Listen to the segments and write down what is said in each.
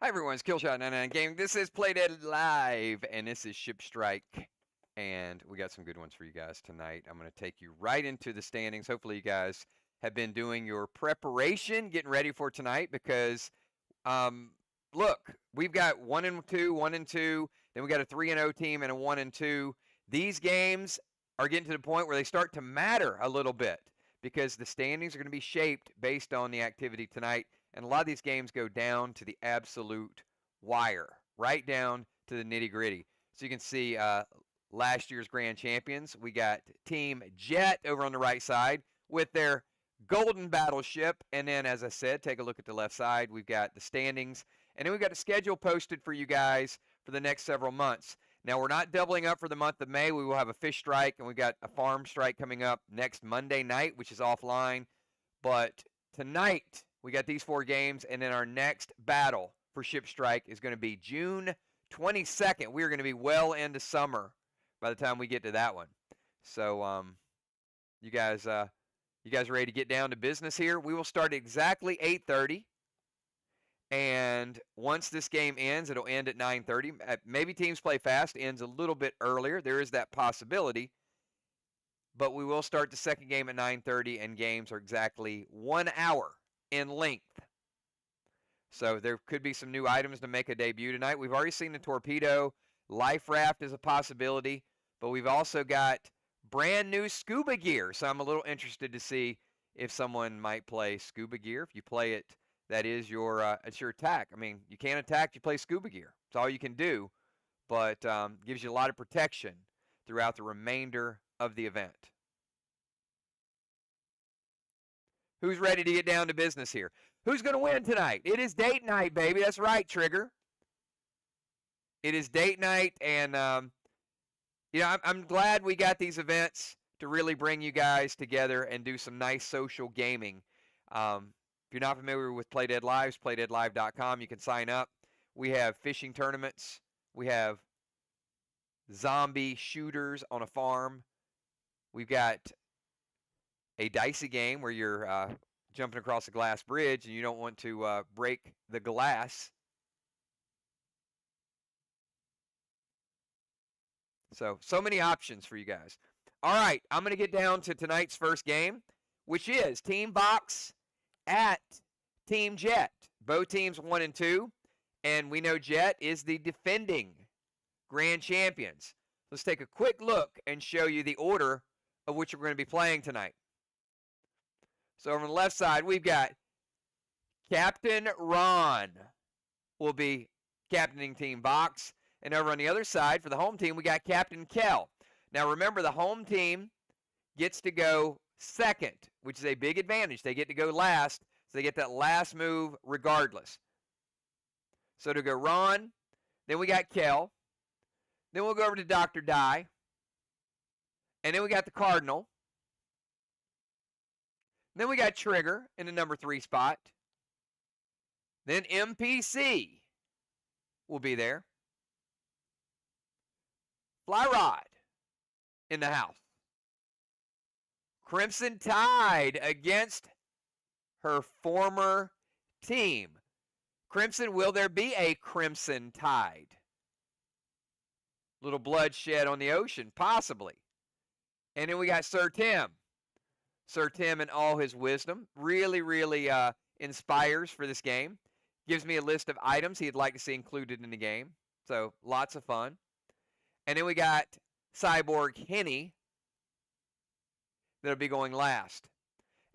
Hi everyone, it's Killshot99 Gaming. This is Play Dead Live, and this is Ship Strike. And we got some good ones for you guys tonight. I'm going to take you right into the standings. Hopefully you guys have been doing your preparation, getting ready for tonight, because look, we've got 1-2, 1-2, then we got a 3-0 team and a 1-2. These games are getting to the point where they start to matter a little bit, because the standings are going to be shaped based on the activity tonight. And a lot of these games go down to the absolute wire, right down to the nitty-gritty. So you can see last year's grand champions. We got Team Jet over on the right side with their golden battleship. And then, as I said, take a look at the left side. We've got the standings. And then we've got a schedule posted for you guys for the next several months. Now, we're not doubling up for the month of May. We will have a fish strike, and we've got a farm strike coming up next Monday night, which is offline. But tonight, we got these 4 games, and then our next battle for Ship Strike is going to be June 22nd. We're going to be well into summer by the time we get to that one. So, you guys ready to get down to business here? We will start at exactly 8:30, and once this game ends, it'll end at 9:30. Maybe teams play fast, ends a little bit earlier. There is that possibility. But we will start the second game at 9:30, and games are exactly 1 hour in length. So there could be some new items to make a debut tonight. We've already seen the torpedo. Life raft is a possibility, but we've also got brand new scuba gear. So I'm a little interested to see if someone might play scuba gear. If you play it, that is your it's your attack. I mean, you can't attack, you play scuba gear. It's all you can do, but gives you a lot of protection throughout the remainder of the event. Who's ready to get down to business here? Who's going to win tonight? It is date night, baby. That's right, Trigger. It is date night, and I'm glad we got these events to really bring you guys together and do some nice social gaming. If you're not familiar with Play Dead Lives, playdeadlive.com, you can sign up. We have fishing tournaments. We have zombie shooters on a farm. We've got a dicey game where you're jumping across a glass bridge and you don't want to break the glass. So many options for you guys. All right, I'm going to get down to tonight's first game, which is Team Box at Team Jet. Both teams 1-2, and we know Jet is the defending grand champions. Let's take a quick look and show you the order of which we're going to be playing tonight. So over on the left side, we've got Captain Ron will be captaining Team Box. And over on the other side, for the home team, we got Captain Kel. Now remember, the home team gets to go second, which is a big advantage. They get to go last, so they get that last move regardless. So to go Ron, then we got Kel. Then we'll go over to Dr. Dye. And then we got the Cardinal. Then we got Trigger in the number 3 spot. Then MPC will be there. Fly Rod in the house. Crimson Tide against her former team. Crimson, will there be a Crimson Tide? Little bloodshed on the ocean, possibly. And then we got Sir Tim. Sir Tim in all his wisdom. Really, really inspires for this game. Gives me a list of items he'd like to see included in the game. So lots of fun. And then we got Cyborg Henny that'll be going last.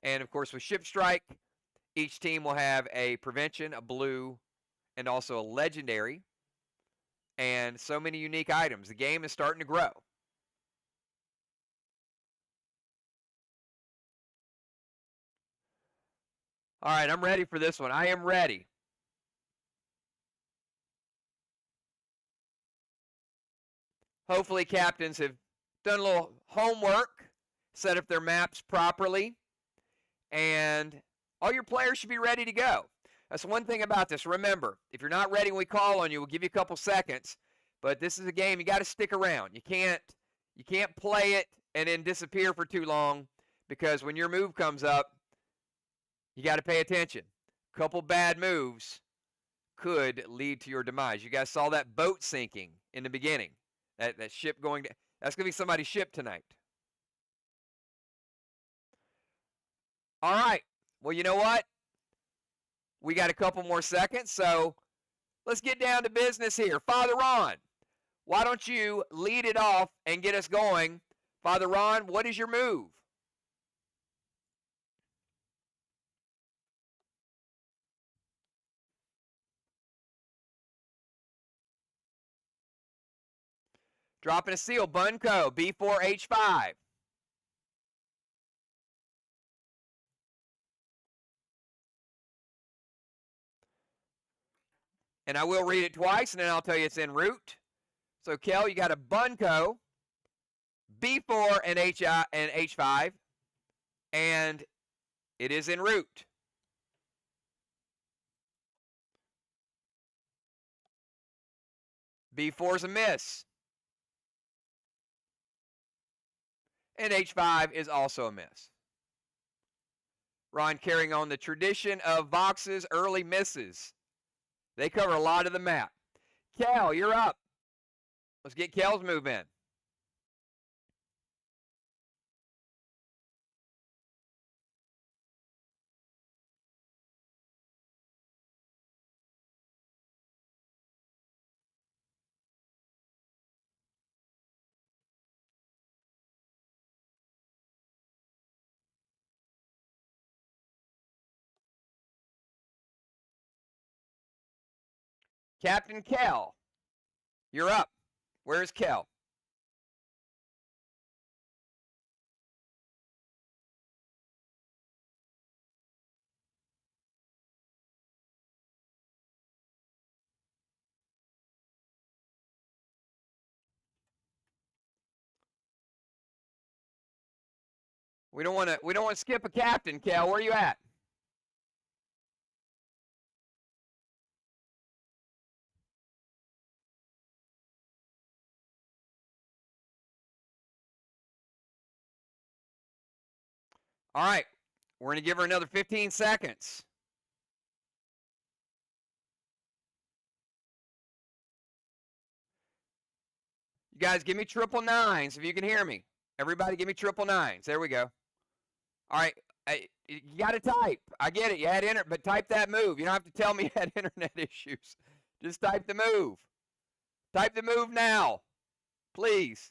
And of course with Ship Strike, each team will have a prevention, a blue, and also a legendary. And so many unique items. The game is starting to grow. All right, I'm ready for this one. I am ready. Hopefully captains have done a little homework, set up their maps properly, and all your players should be ready to go. That's one thing about this. Remember, if you're not ready when we call on you, we'll give you a couple seconds, but this is a game you got to stick around. You can't play it and then disappear for too long, because when your move comes up, you got to pay attention. Couple bad moves could lead to your demise. You guys saw that boat sinking in the beginning. That ship going to, that's going to be somebody's ship tonight. All right. Well, you know what? We got a couple more seconds, so let's get down to business here. Father Ron, why don't you lead it off and get us going? Father Ron, what is your move? Dropping a seal, Bunko, B4H5. And I will read it twice, and then I'll tell you it's en route. So, Kel, you got a Bunko, B4 and H5, and it is en route. B4 is a miss. And H5 is also a miss. Ron carrying on the tradition of Vox's early misses. They cover a lot of the map. Kel, you're up. Let's get Kel's move in. Captain Kel, you're up. Where's Kel? We don't want to skip a captain, Kel. Where are you at? All right. We're going to give her another 15 seconds. You guys, give me 999s if you can hear me. Everybody, give me 999s. There we go. All right. You got to type. I get it. You had internet, but type that move. You don't have to tell me you had internet issues. Just type the move. Type the move now, please.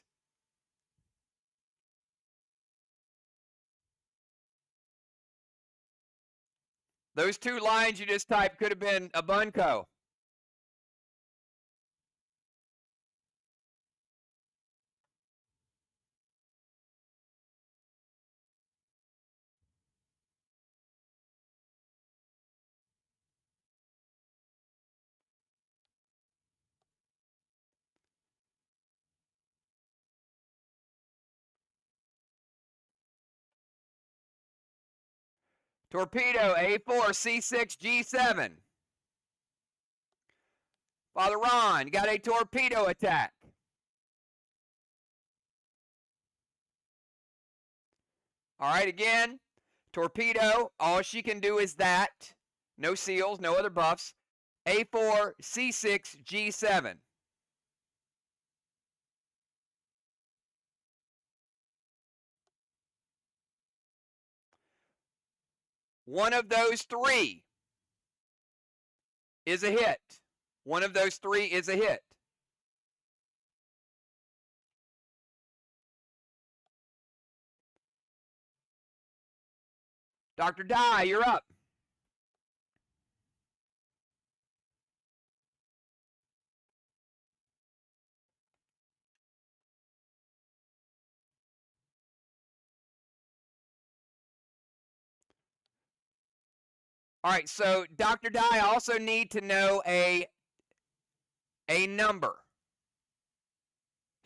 Those two lines you just typed could have been a Bunko. Torpedo, A4, C6, G7. Father Ron, you got a torpedo attack. All right, again, torpedo, all she can do is that. No seals, no other buffs. A4, C6, G7. One of those three is a hit. One of those three is a hit. Dr. Dye, you're up. All right, so Dr. Dye, I also need to know a number.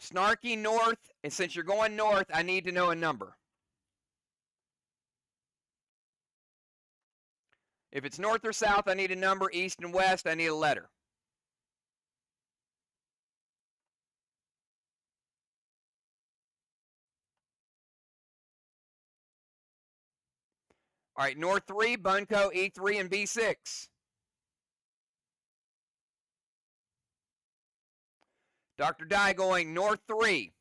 Snarky north, and since you're going north, I need to know a number. If it's north or south, I need a number. East and west, I need a letter. All right, north 3, Bunko, E3, and B6. Dr. Dye going north 3.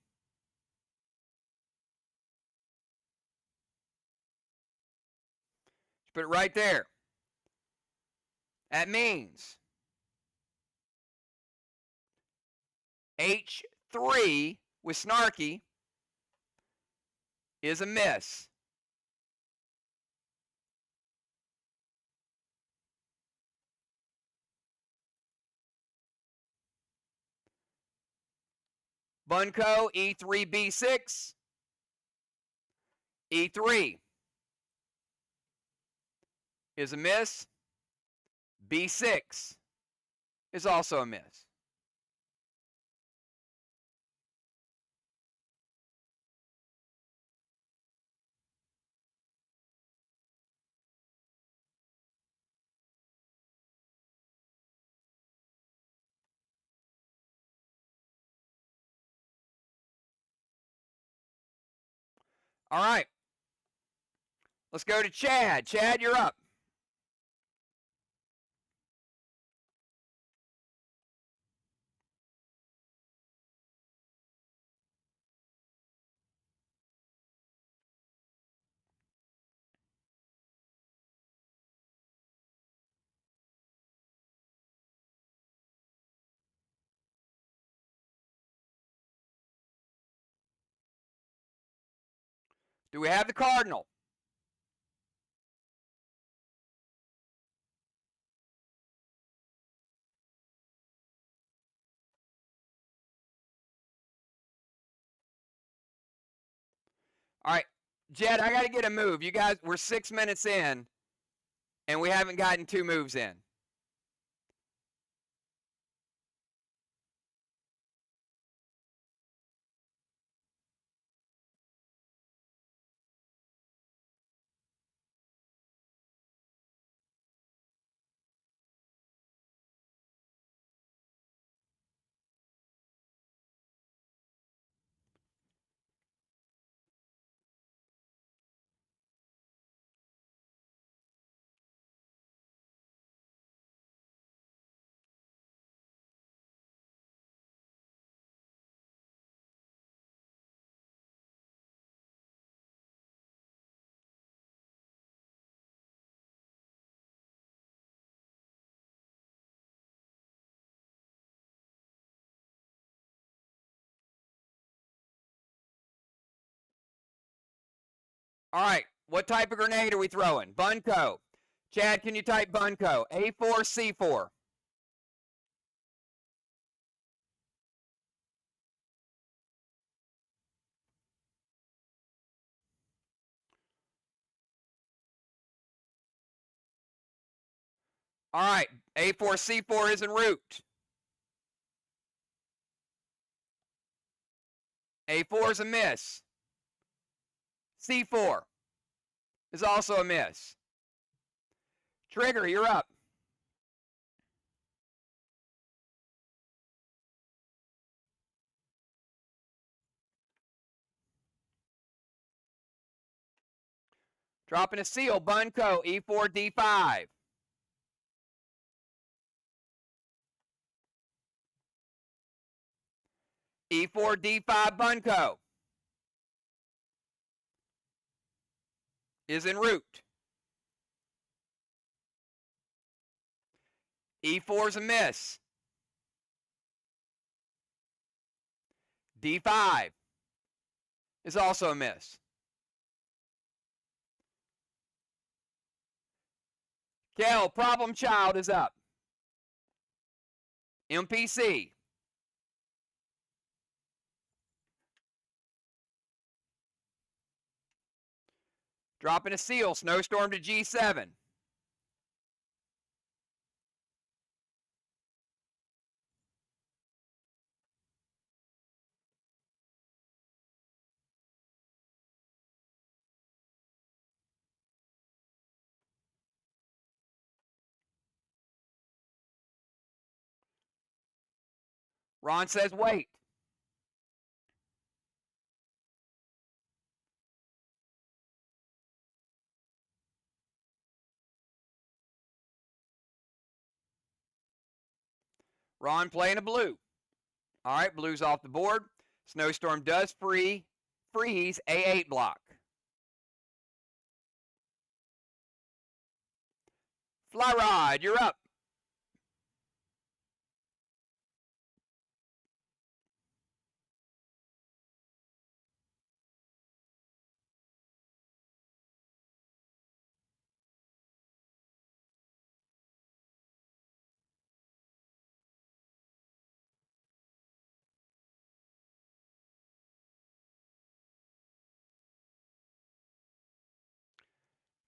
Put it right there. That means H3 with Snarky is a miss. Bunko, E3, B6, E3 is a miss. B6 is also a miss. All right. Let's go to Chad. Chad, you're up. Do we have the Cardinal? All right. Jed, I got to get a move. You guys, we're 6 minutes in, and we haven't gotten 2 moves in. All right. What type of grenade are we throwing? Bunko. Chad, can you type Bunko? A4, C4. All right. A4, C4 is en route. A4 is a miss. C4 is also a miss. Trigger, you're up. Dropping a seal. Bunko, E4, D5. E4, D5, Bunko is en route. E4 is a miss. D5 is also a miss. Kel, problem child is up. MPC. Dropping a seal. Snowstorm to G7. Ron says wait. Ron playing a blue. All right, blue's off the board. Snowstorm does freeze A8 block. Fly Rod, you're up.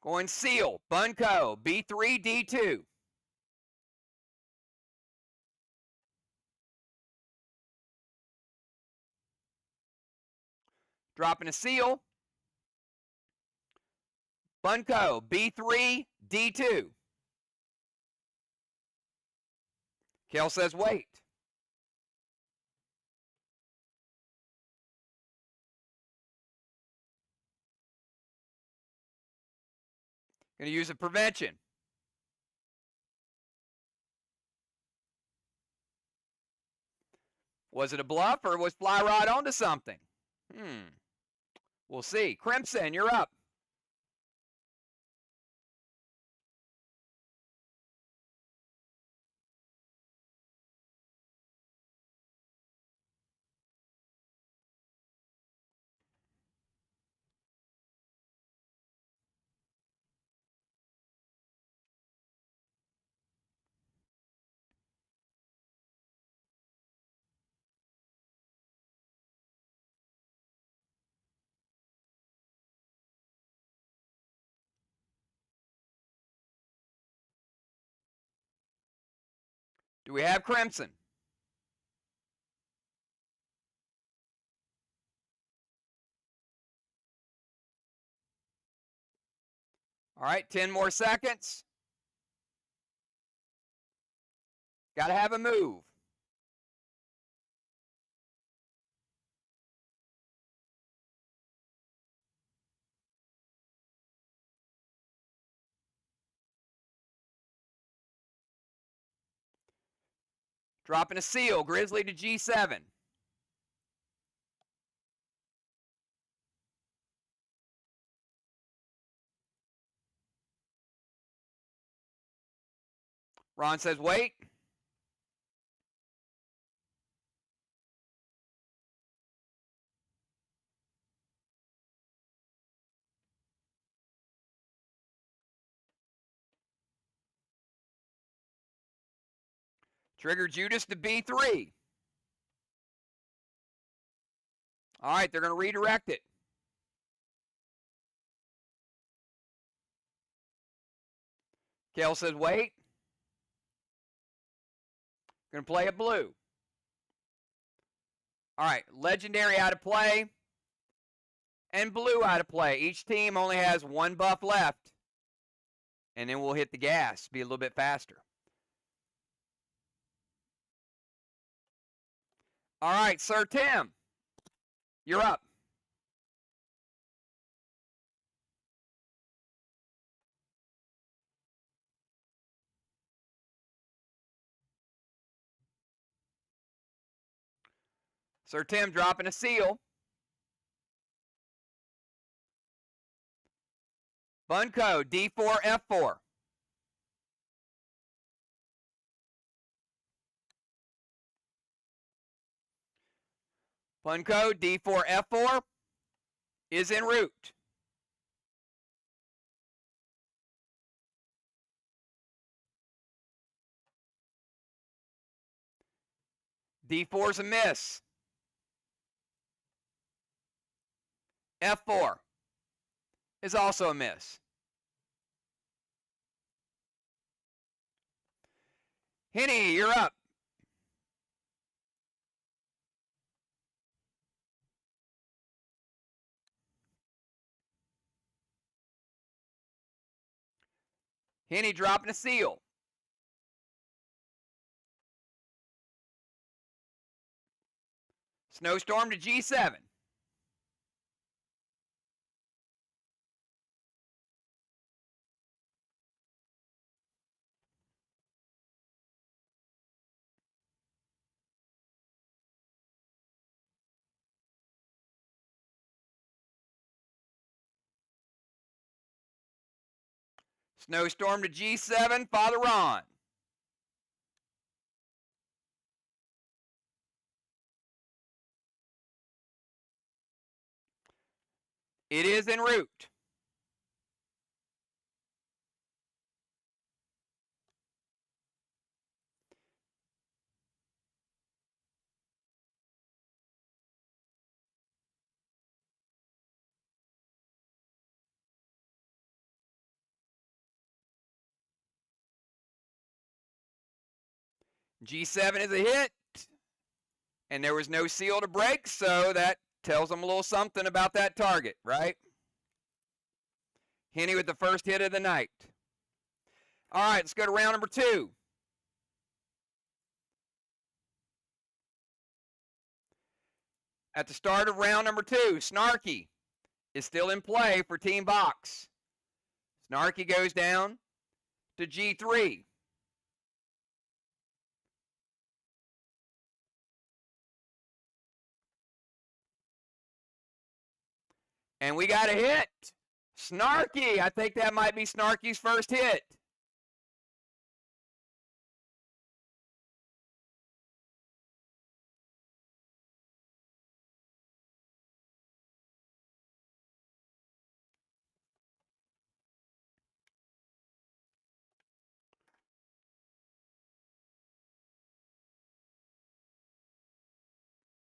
Going Seal, Bunko, B3, D2. Dropping a Seal. Bunko, B3, D2. Kel says wait. Going to use a prevention. Was it a bluff or was Fly Rod onto something? We'll see. Crimson, you're up. Do we have Crimson? All right, 10 more seconds. Got to have a move. Dropping a Seal, Grizzly to G7. Ron says wait. Trigger Judas to B3. All right, they're going to redirect it. Kel says wait. Going to play a blue. All right, legendary out of play and blue out of play. Each team only has one buff left. And then we'll hit the gas, be a little bit faster. All right, Sir Tim, you're up. Sir Tim dropping a Seal. Bunko, D4, F4. Bunko, D4, F4 is en route. D4 is a miss. F4 is also a miss. Henny, you're up. Henny dropping a Seal. Snowstorm to G7. Snowstorm to G7, Father Ron. It is en route. G7 is a hit, and there was no seal to break, so that tells them a little something about that target, right? Henny with the first hit of the night. All right, let's go to round number 2. At the start of round number 2, Snarky is still in play for Team Box. Snarky goes down to G3. And we got a hit. Snarky. I think that might be Snarky's first hit.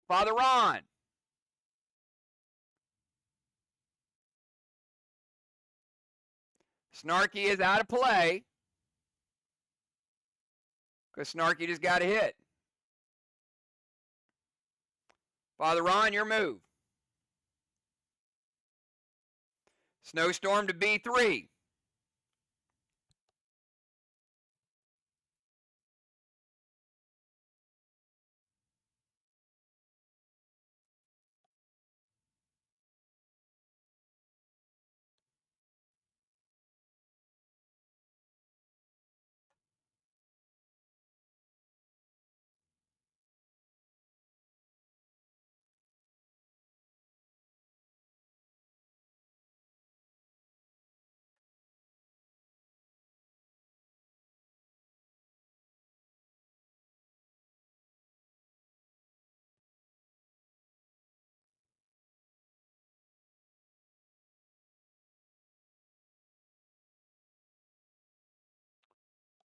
Father Ron. Snarky is out of play because Snarky just got a hit. Father Ron, your move. Snowstorm to B3.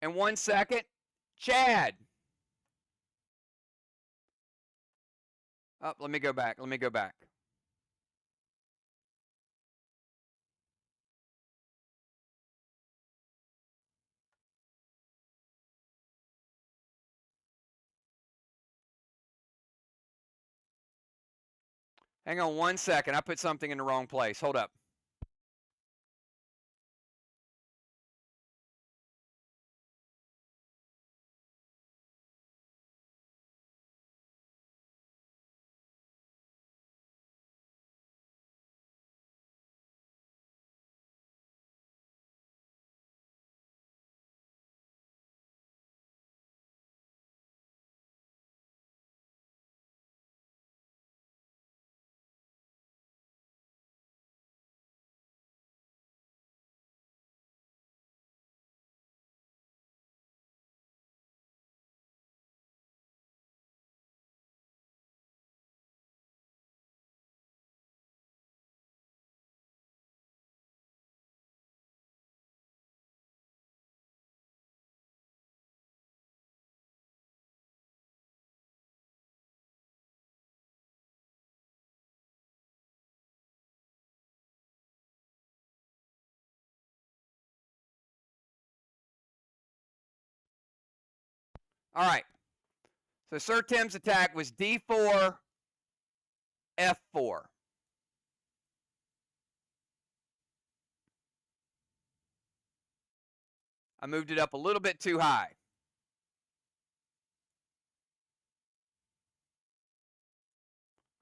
And 1 second, Chad. Oh, let me go back. Hang on 1 second. I put something in the wrong place. Hold up. All right. So Sir Tim's attack was D4, F4. I moved it up a little bit too high.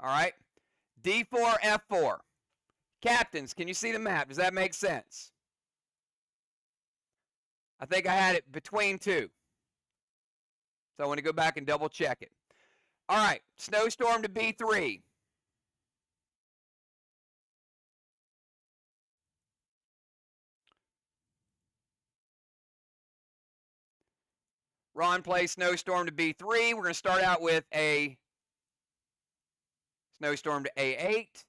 All right. D4, F4. Captains, can you see the map? Does that make sense? I think I had it between 2. So I want to go back and double check it. All right. Snowstorm to B3. Ron plays Snowstorm to B3. We're going to start out with a Snowstorm to A8.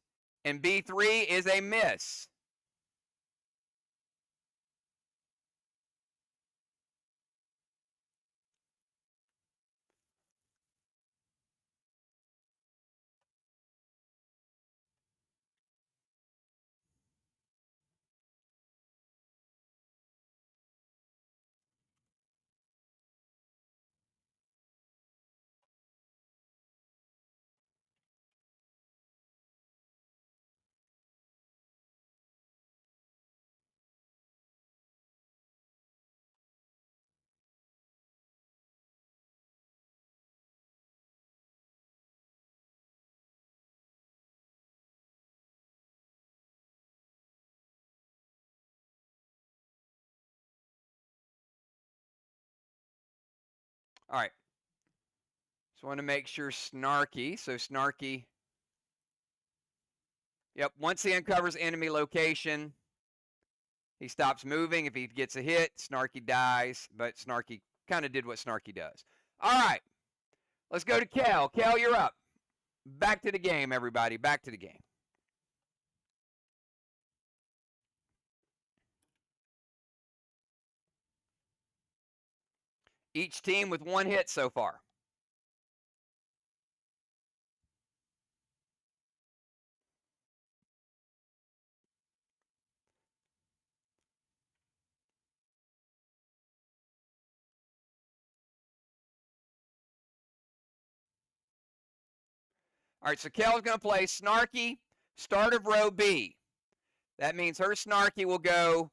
And B3 is a miss. All right. Just want to make sure Snarky. So Snarky. Yep. Once he uncovers enemy location, he stops moving. If he gets a hit, Snarky dies. But Snarky kind of did what Snarky does. All right. Let's go to Kel. Kel, you're up. Back to the game, everybody. Back to the game. Each team with 1 hit so far. All right, so Kel's going to play Snarky, start of row B. That means her Snarky will go,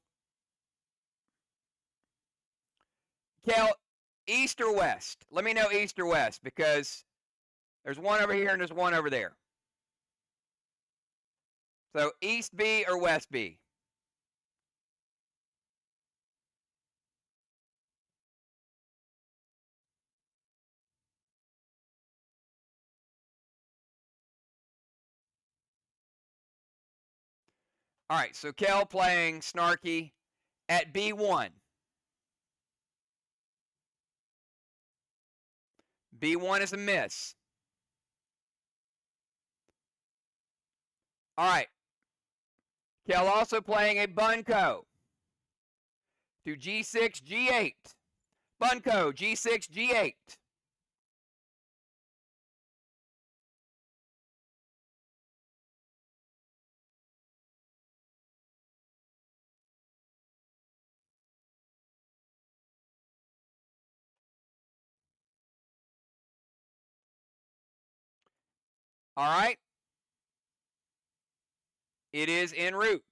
Kel, east or west? Let me know east or west, because there's one over here and there's one over there. So east B or west B? All right, so Kel playing Snarky at B1. B1 is a miss. All right. Kel also playing a Bunko to G6, G8. Bunko, G6, G8. All right. It is en route.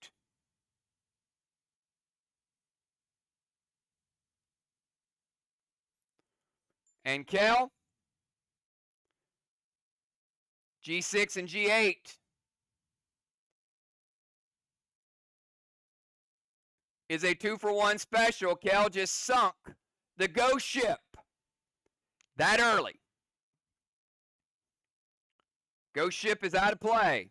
And Kel, G6 and G8. Is a 2-for-1 special. Kel just sunk the ghost ship that early. Ghost ship is out of play.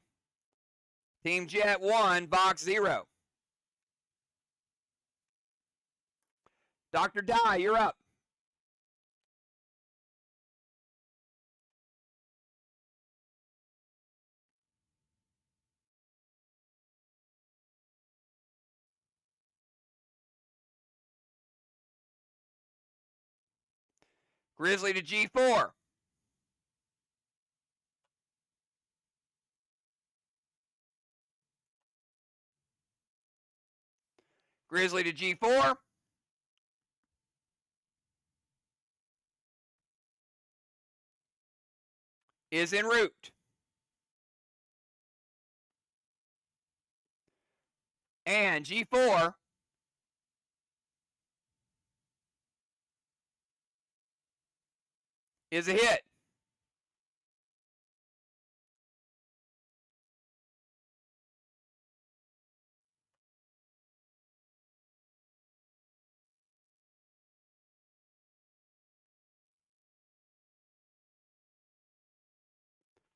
Team Jet 1, box 0. Dr. Dye, you're up. Grizzly to G4. Grizzly to G4. Is en route. And G4 is a hit.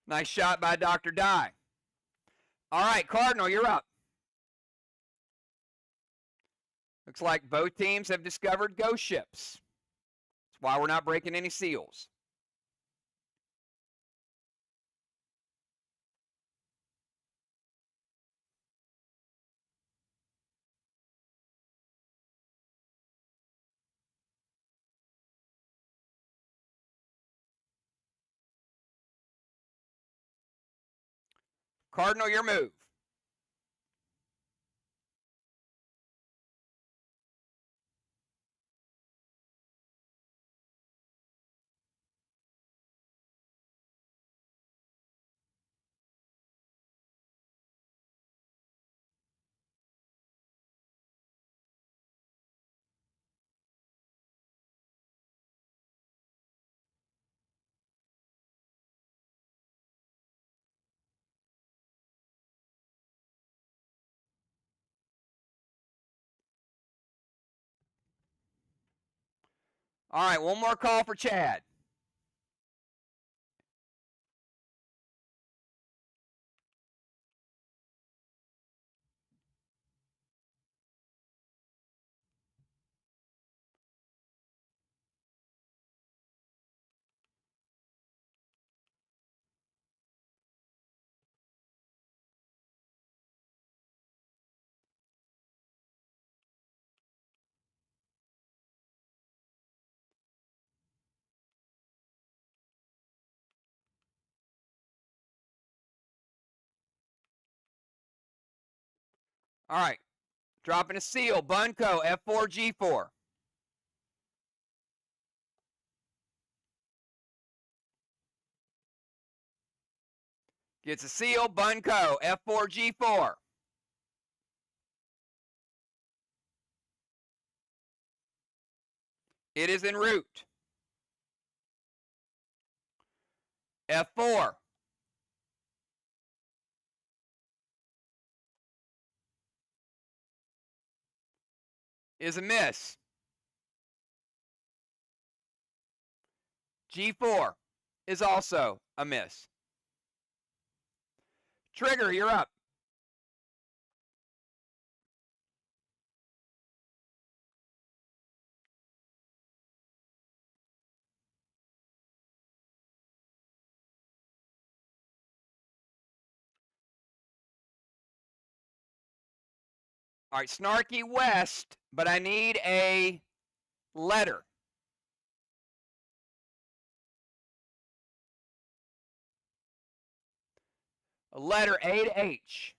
Nice shot by Dr. Dye. All right, Cardinal, you're up. Looks like both teams have discovered ghost ships. why we're not breaking any seals. Cardinal, your move. All right, one more call for Chad. All right, dropping a seal. Bunko, F4, G4. Gets a seal. Bunko, F4, G4. It is en route. F4. Is a miss. G4 is also a miss. Trigger, you're up. All right, Snarky West, but I need a letter. A letter A to H.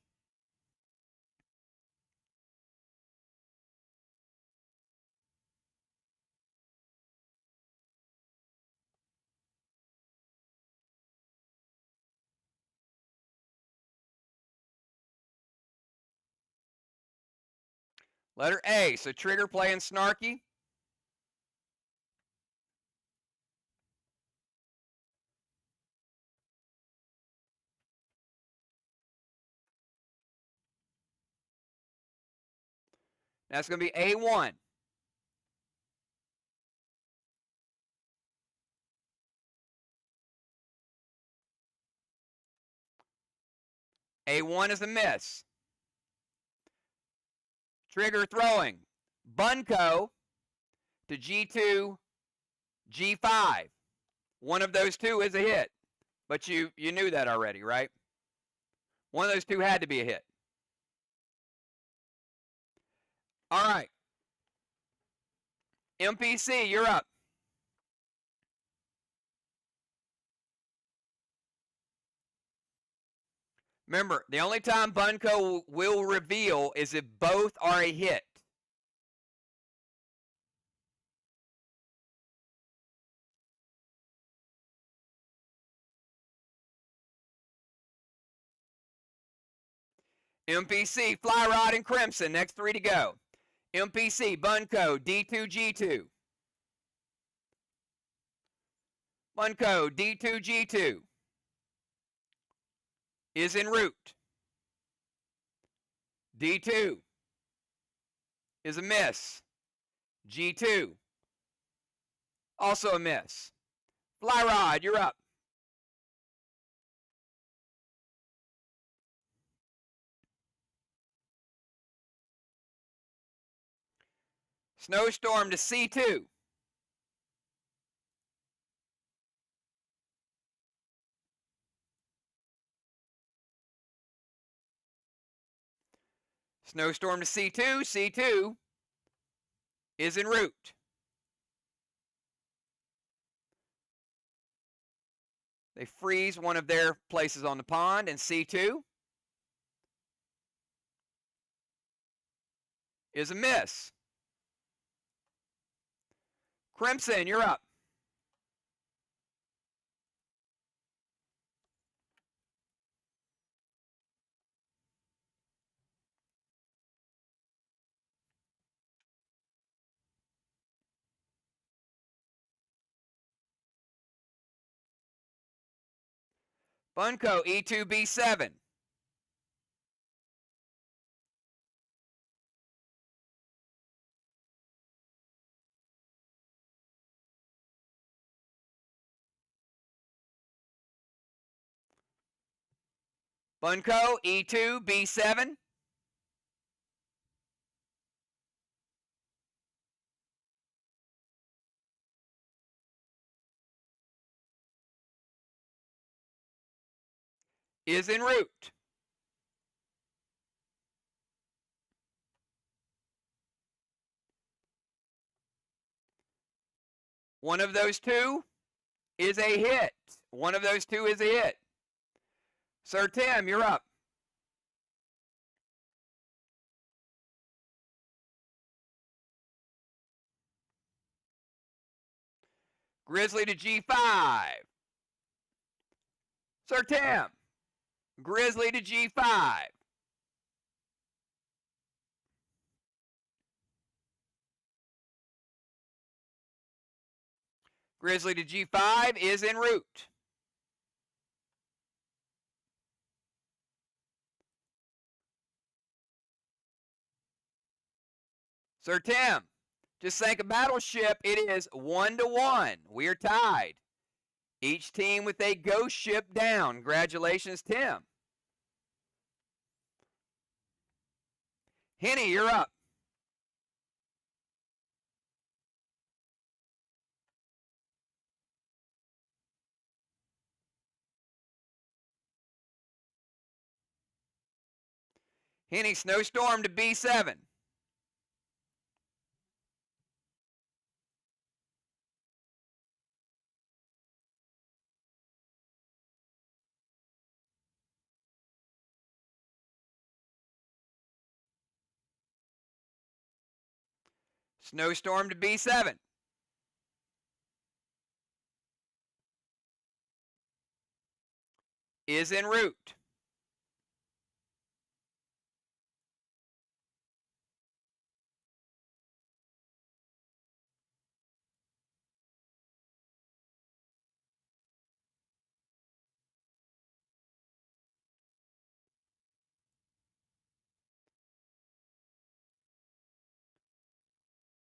Letter A. So Trigger playing Snarky. That's going to be A1. A1 is a miss. Trigger throwing. Bunko to G2, G5. One of those two is a hit. But you knew that already, right? One of those two had to be a hit. All right. MPC, you're up. Remember, the only time Bunko will reveal is if both are a hit. MPC, Fly Rod, and Crimson. Next three to go. MPC, Bunko, D2, G2. Bunko, D2, G2. Is en route. D2 is a miss. G2, also a miss. Fly Rod, you're up. Snowstorm to C2. Snowstorm to C2. C2 is en route. They freeze one of their places on the pond, and C2 is a miss. Crimson, you're up. Bunko, E2, B7. Bunko, E2, B7. Is en route. One of those two is a hit. One of those two is a hit. Sir Tim, you're up. Grizzly to G5. Sir Tim. Grizzly to G5. Grizzly to G5 is en route. Sir Tim, just sank a battleship. It is 1-1. We are tied. Each team with a ghost ship down. Congratulations, Tim. Henny, you're up. Henny, Snowstorm to B7. Snowstorm to B7. Is en route.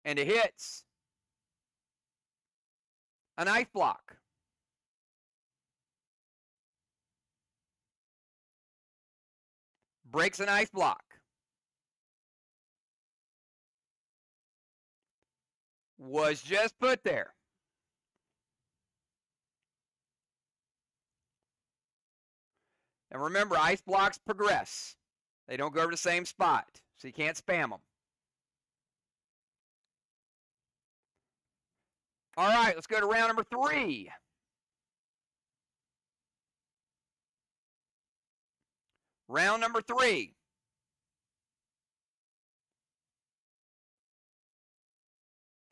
And it hits a knife block. Breaks a knife block. Was just put there. And remember, ice blocks progress. They don't go to the same spot, so you can't spam them. All right, let's go to round number 3. Round number 3.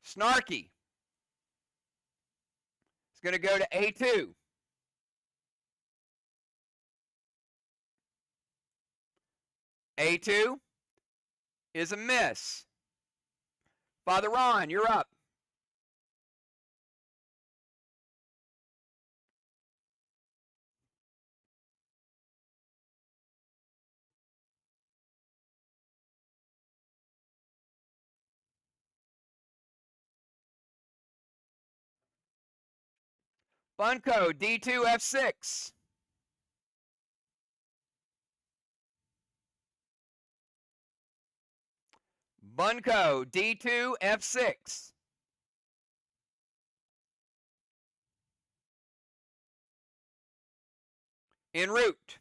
Snarky. It's going to go to A2. A2 is a miss. Father Ron, you're up. Bunko, D2, F6. Bunko, D2, F6. En route.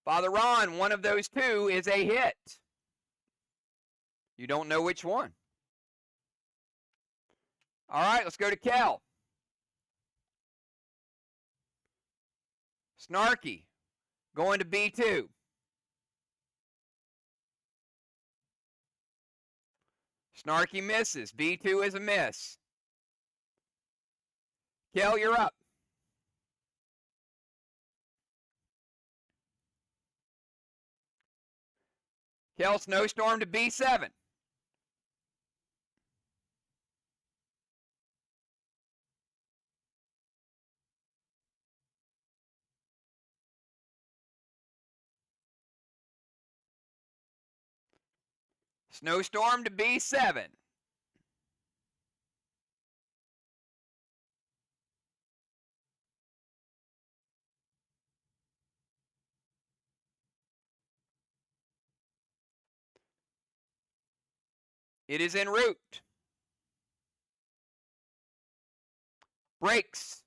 Father Ron, one of those two is a hit. You don't know which one. All right, let's go to Kel. Snarky, going to B2. Snarky misses. B2 is a miss. Kel, you're up. Kel, Snowstorm to B7. Snowstorm to B7. It is en route. Breaks.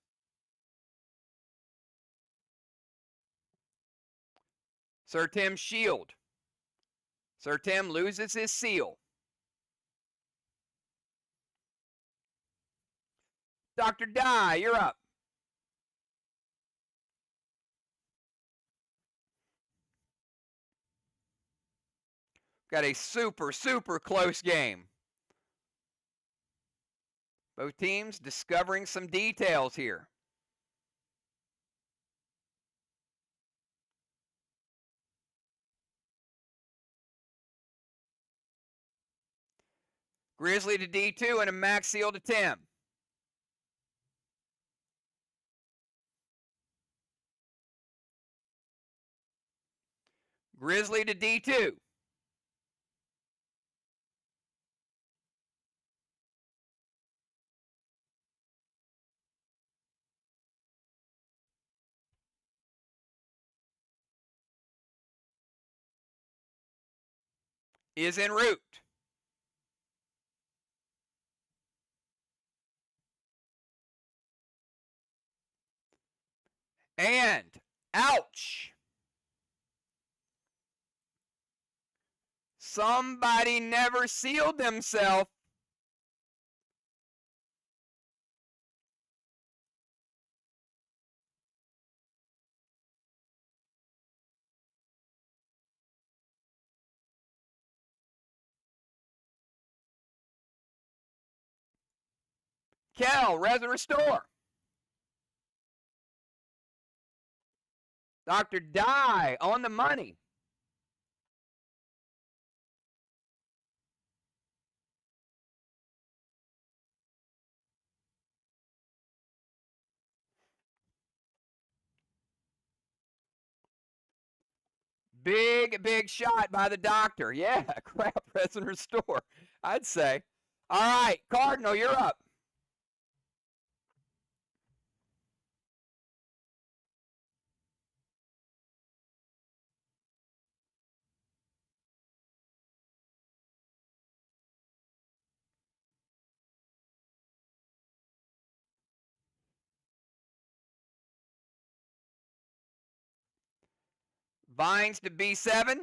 Sir Tim's shield. Sir Tim loses his seal. Dr. Dye, you're up. Got a super, super close game. Both teams discovering some details here. Grizzly to D2 and a max seal to Tim. Grizzly to D2. Is en route. And ouch. Somebody never sealed themselves. Kel, res and restore. Dr. Dye on the money. Big, big shot by the doctor. Yeah, crap, res and restore, I'd say. All right, Cardinal, you're up. Vines to B7.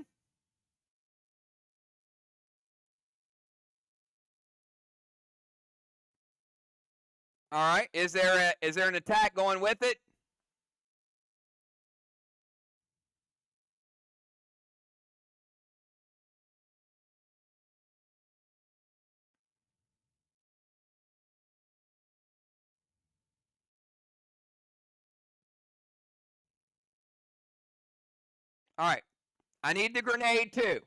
All right. Is there an attack going with it? All right. I need the grenade too.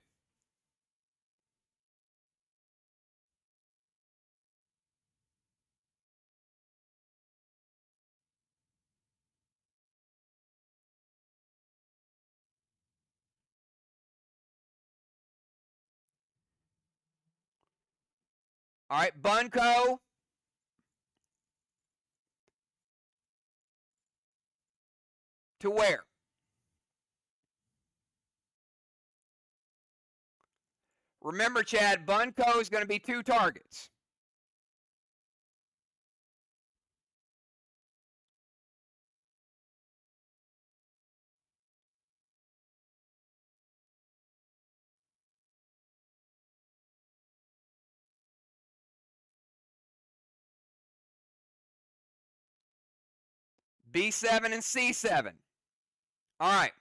All right, Bunko. To where? Remember, Chad, Bunko is going to be 2 targets. B7 and C7. All right.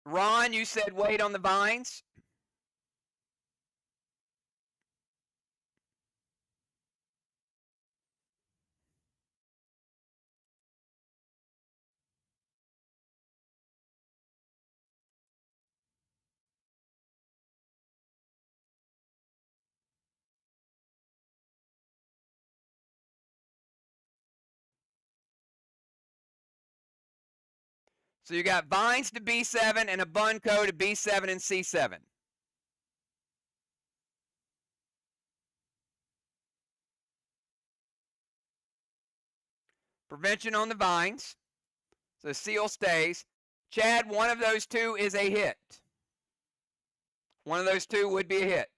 Ron, you said wait on the vines. So you got vines to B7 and a bunco to B7 and C7. Prevention on the vines. So seal stays. Chad, one of those two is a hit. One of those two would be a hit.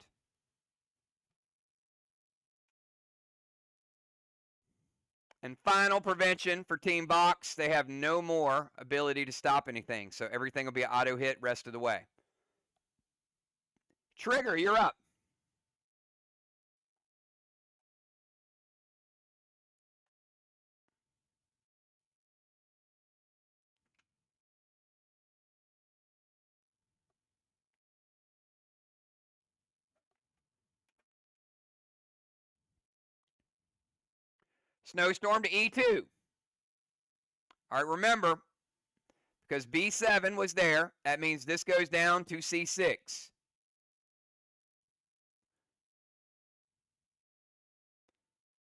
And final prevention for Team Box, they have no more ability to stop anything. So everything will be an auto hit rest of the way. Trigger, you're up. Snowstorm to E2. All right, remember, because B7 was there, that means this goes down to C6.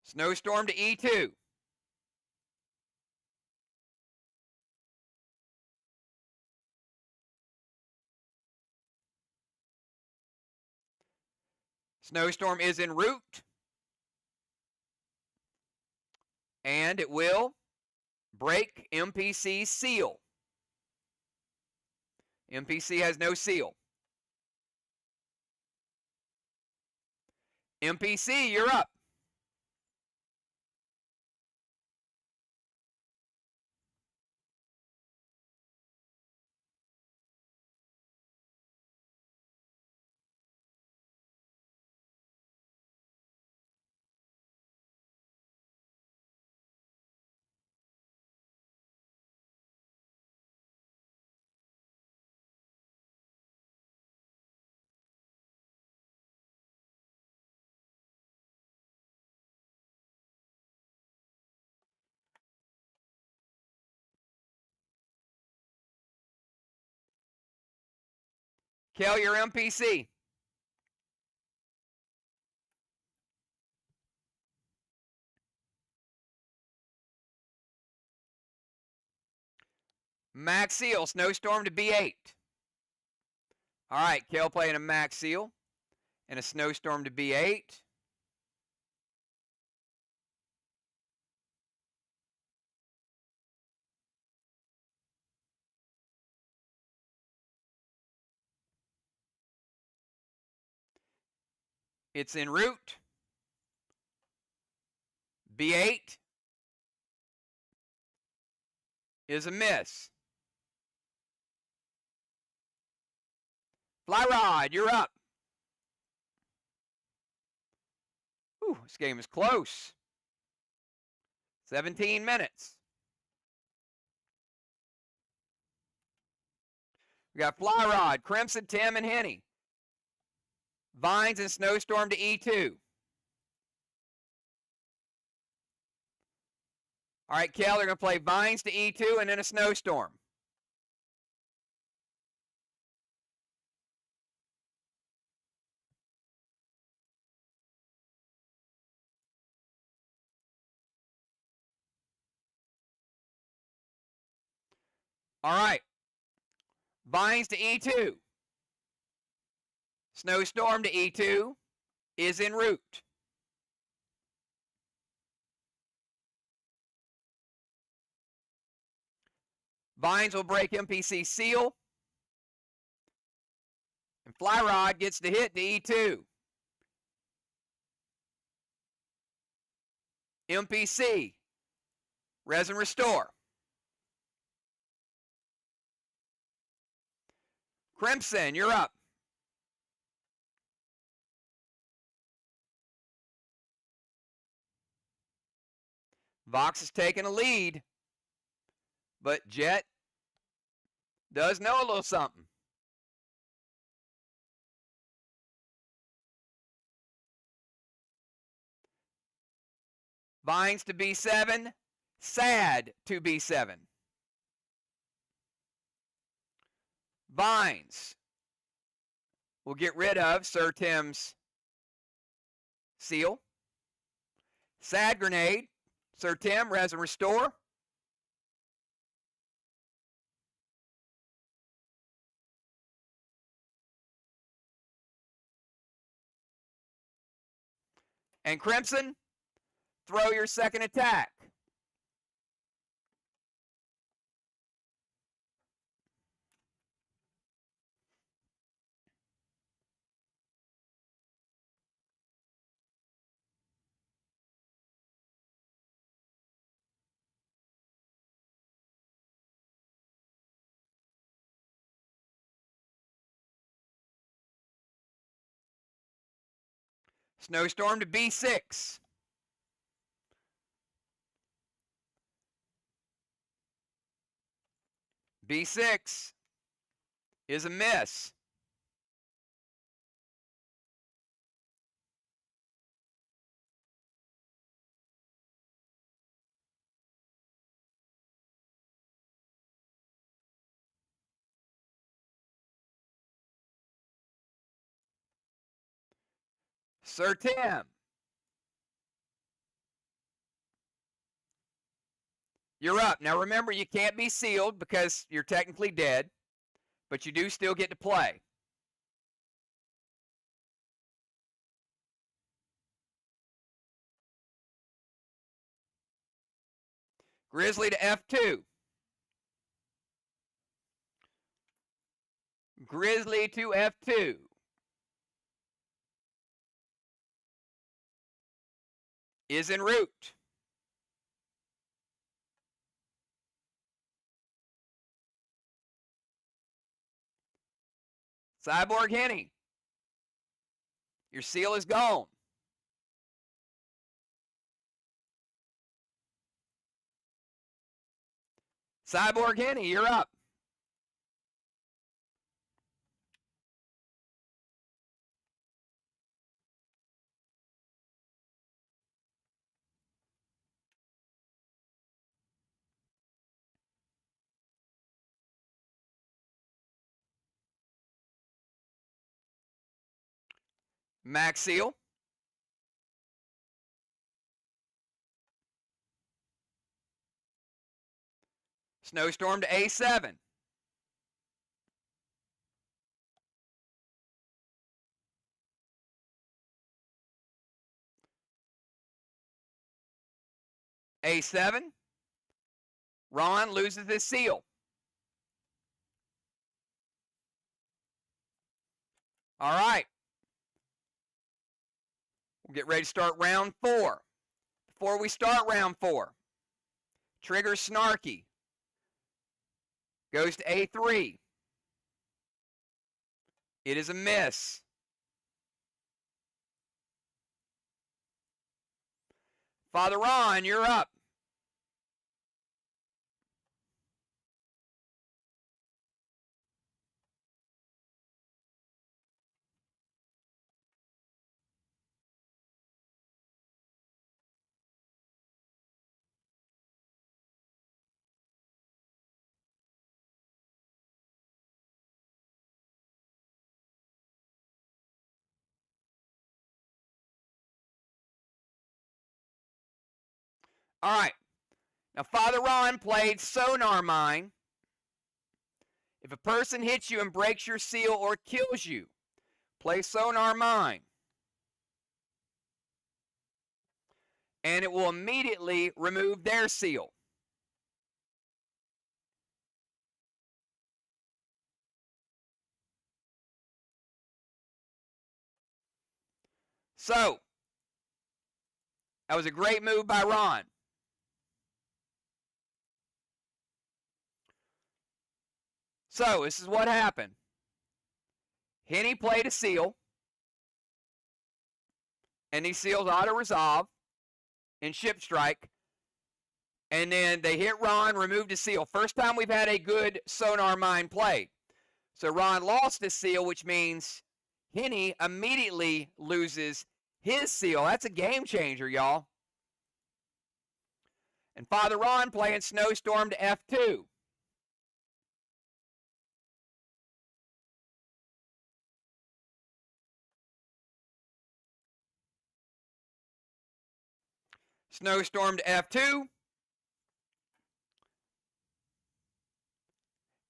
Snowstorm to E2. Snowstorm is en route. And it will break MPC's seal. MPC has no seal. MPC, you're up. Kel, your MPC. Max seal, snowstorm to B8. All right, Kel playing a max seal and a snowstorm to B8. It's en route. B8 is a miss. Fly Rod, you're up. Ooh, this game is close. 17 minutes. We got Fly Rod, Crimson, Tim, and Henny. Vines and Snowstorm to E2. All right, Kel, they're going to play Vines to E2 and then a Snowstorm. All right. Vines to E2. Snowstorm to E2 is en route. Vines will break MPC seal. And Fly Rod gets the hit to E2. MPC. Resin Restore. Crimson, you're up. Vox is taking a lead, but Jet does know a little something. Vines to B7, Sad to B7. Vines will get rid of Sir Tim's seal. Sad Grenade, Sir Tim, res and restore. And Crimson, throw your second attack. Snowstorm to B6. B6 is a miss. Sir Tim, you're up. Now remember, you can't be sealed because you're technically dead, but you do still get to play. Grizzly to F2. Grizzly to F2. Is en route. Cyborg Henny, your seal is gone. Cyborg Henny, you're up. Max seal. Snowstorm to A7. A7. Ron loses his seal. All right. We'll get ready to start round 4. Before we start round 4, Trigger Snarky goes to A3. It is a miss. Father Ron, you're up. All right. Now, Father Ron played Sonar Mine. If a person hits you and breaks your seal or kills you, play Sonar Mine. And it will immediately remove their seal. So, that was a great move by Ron. So, this is what happened. Henny played a seal, and these seals auto-resolve in Ship Strike. And then they hit Ron, removed his seal. First time we've had a good sonar mine play. So Ron lost his seal, which means Henny immediately loses his seal. That's a game changer, y'all. And Father Ron playing Snowstorm to F2. Snowstorm to F2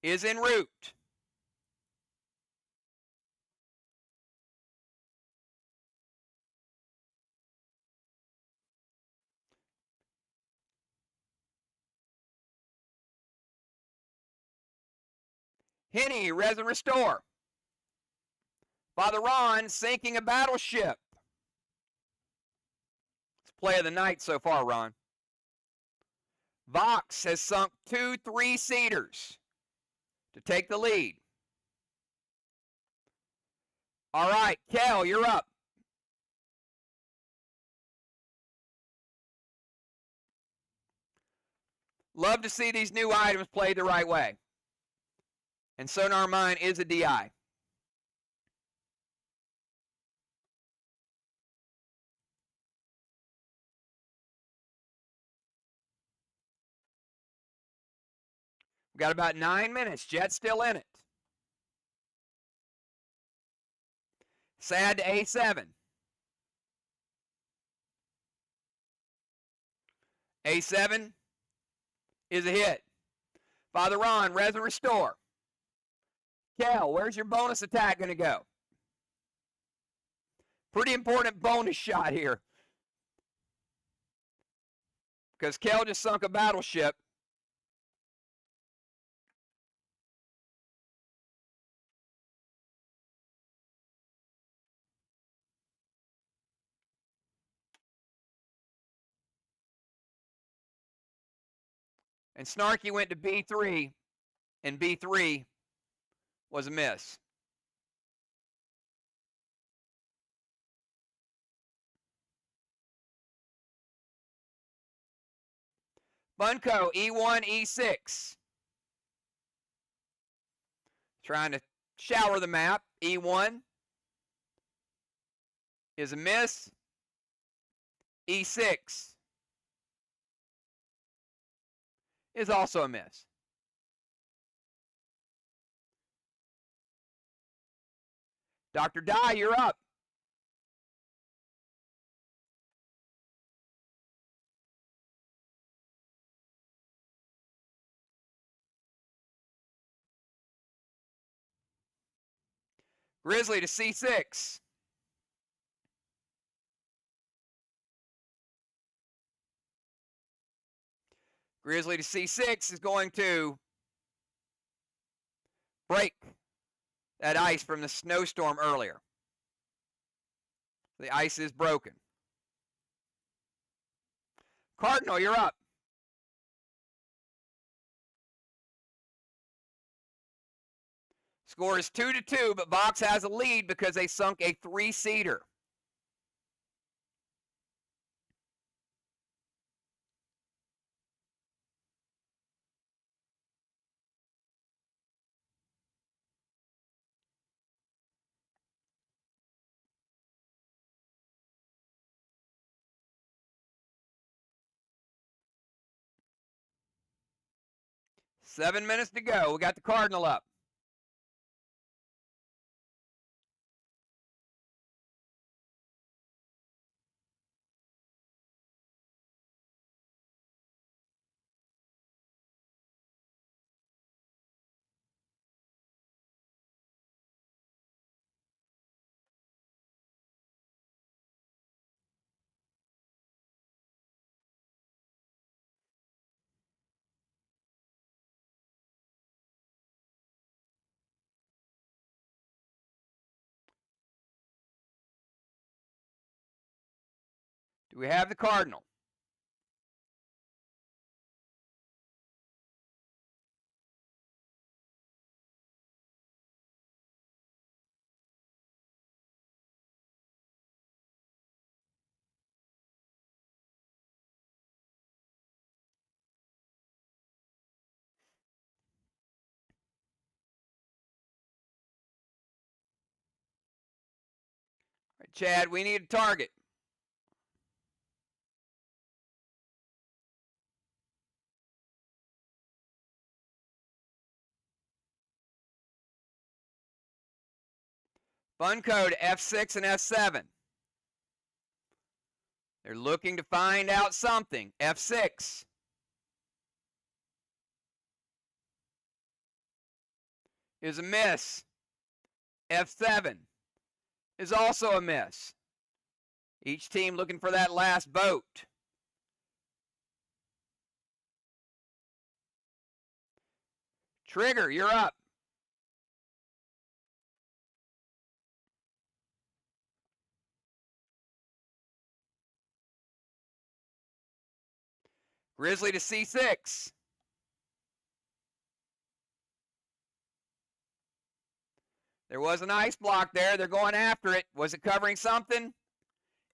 is en route. Henny, res and restore. Father Ron sinking a battleship. It's play of the night so far, Ron. Vox has sunk 2 3-seaters to take the lead. All right, Kel, you're up. Love to see these new items played the right way. And Sonar Mine is a DI. We've got about 9 minutes. Jet's still in it. Sad to A7. A7 is a hit. Father Ron, res and restore. Kel, where's your bonus attack going to go? Pretty important bonus shot here. Because Kel just sunk a battleship. And Snarky went to B3, and B3 was a miss. Bunko, E1, E6. Trying to shower the map. E1 is a miss. E6 is also a miss. Dr. Dye, you're up. Grizzly to C6. Grizzly to C6 is going to break that ice from the snowstorm earlier. The ice is broken. Cardinal, you're up. Score is 2-2, but Vox has a lead because they sunk a 3-seater. Seven minutes to go. We got the Cardinal up. Do we have the Cardinal? Right, Chad, we need a target. Fun code F6 and F7. They're looking to find out something. F6 is a miss. F7 is also a miss. Each team looking for that last boat. Trigger, you're up. Grizzly to C6. There was an ice block there. They're going after it. Was it covering something?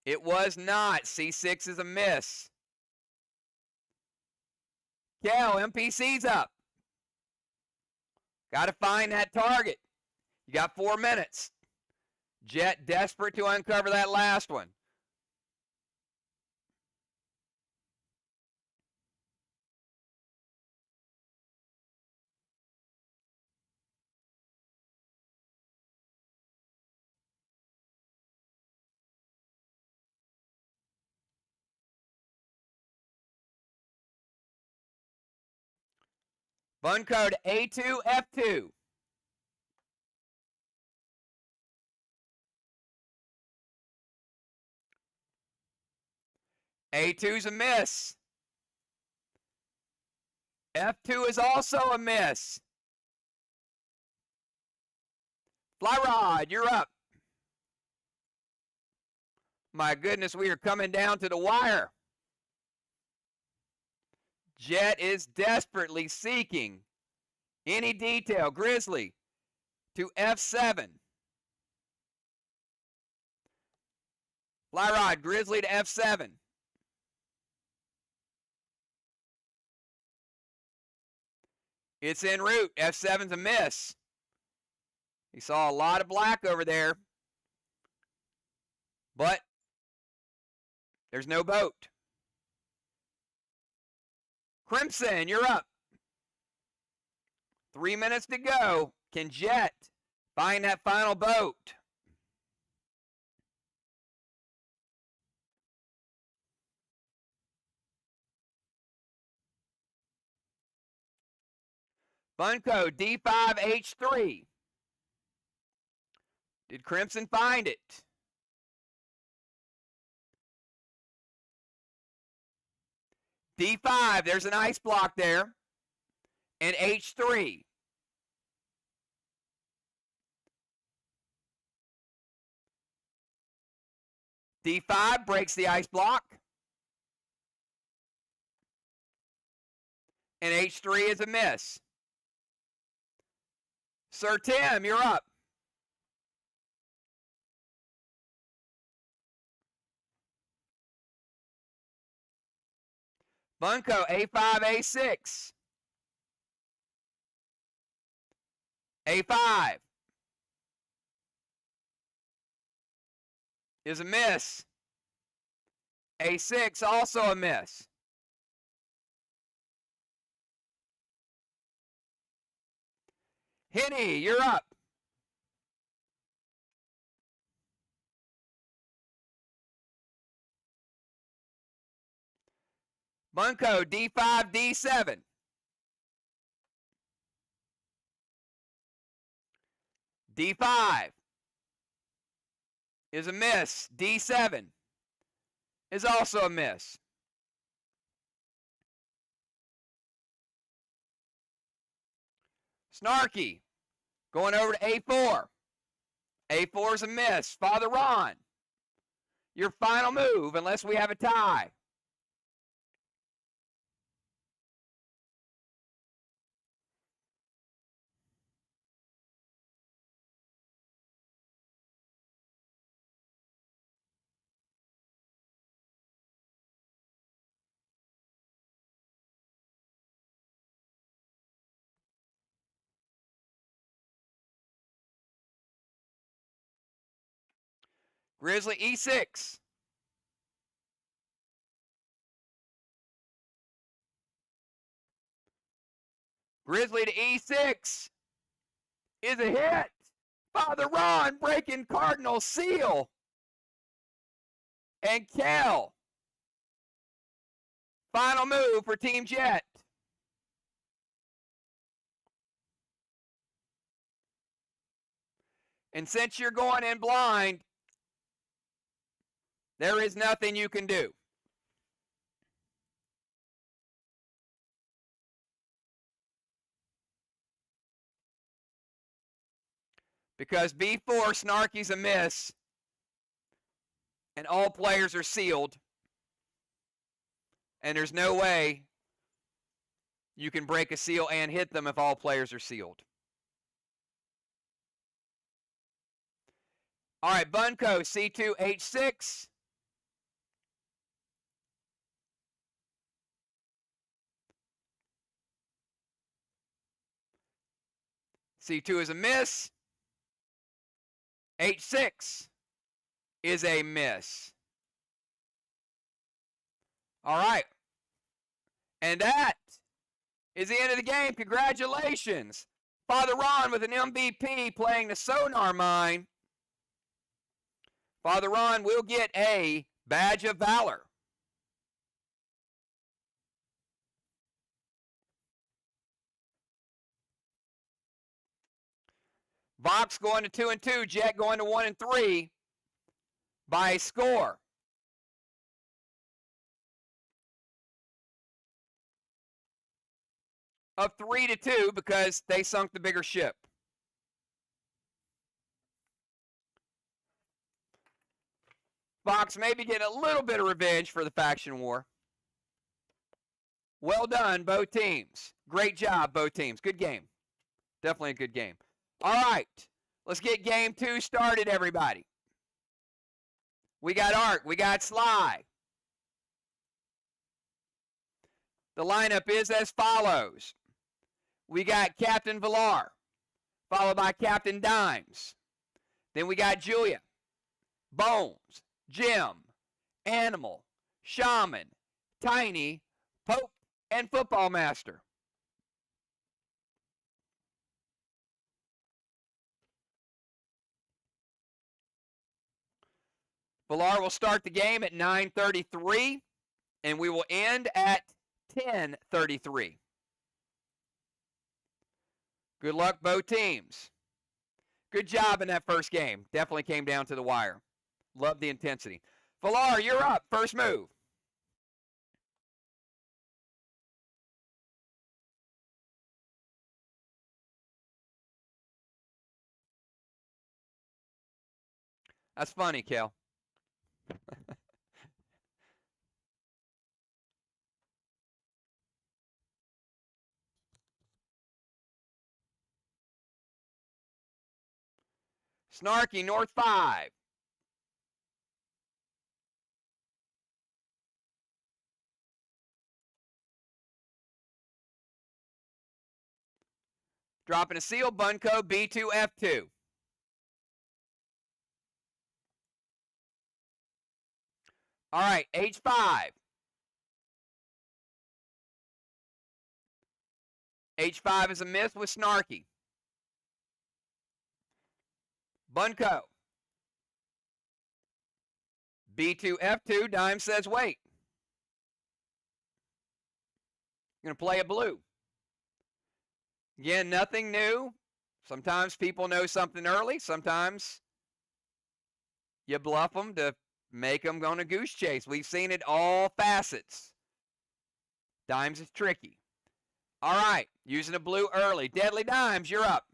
It was not. C6 is a miss. Kel, MPC's up. Got to find that target. You got 4 minutes. Jet desperate to uncover that last one. Fun code A2F2. A2's a miss. F2 is also a miss. Fly Rod, you're up. My goodness, we are coming down to the wire. Jet is desperately seeking any detail. Grizzly to F7. Fly Rod, Grizzly to F7. It's en route. F7's a miss. He saw a lot of black over there, but there's no boat. Crimson, you're up. 3 minutes to go. Can Jet find that final boat? Fun code D5H3. Did Crimson find it? D5, there's an ice block there. And H3. D5 breaks the ice block. And H3 is a miss. Sir Tim, you're up. Bunko, A5, A6. A5 is a miss. A6 also a miss. Henny, you're up. Bunko, D5, D7. D5 is a miss. D7 is also a miss. Snarky going over to A4. A4 is a miss. Father Ron, your final move unless we have a tie. Grizzly E6. Grizzly to E6 is a hit. Father Ron breaking Cardinal seal. And Kel. Final move for Team Jet. And since you're going in blind, there is nothing you can do. Because B4, Snarky's a miss. And all players are sealed. And there's no way you can break a seal and hit them if all players are sealed. All right, Bunko, C2, H6. C2 is a miss. H6 is a miss. All right. And that is the end of the game. Congratulations. Father Ron with an MVP playing the Sonar Mine. Father Ron will get a Badge of Valor. Vox going to 2 and 2. Jet going to 1 and 3 by a score of 3 to 2 because they sunk the bigger ship. Vox maybe getting a little bit of revenge for the faction war. Well done, both teams. Great job, both teams. Good game. Definitely a good game. All right, let's get game 2 started, everybody. We got Art. We got Sly. The lineup is as follows. We got Captain Villar, followed by Captain Dimes. Then we got Julia, Bones, Jim, Animal, Shaman, Tiny, Pope, and Football Master. Villar will start the game at 9:33, and we will end at 10:33. Good luck, both teams. Good job in that first game. Definitely came down to the wire. Love the intensity. Villar, you're up. First move. That's funny, Kel. Snarky, North 5. Dropping a seal, Bunko, B2, F2. All right, H5. H5 is a miss with Snarky. Bunko. B2, F2. Dime says wait. Going to play a blue. Again, nothing new. Sometimes people know something early. Sometimes you bluff them to make them go on a goose chase. We've seen it all facets. Dimes is tricky. All right, using a blue early. Deadly Dimes, you're up.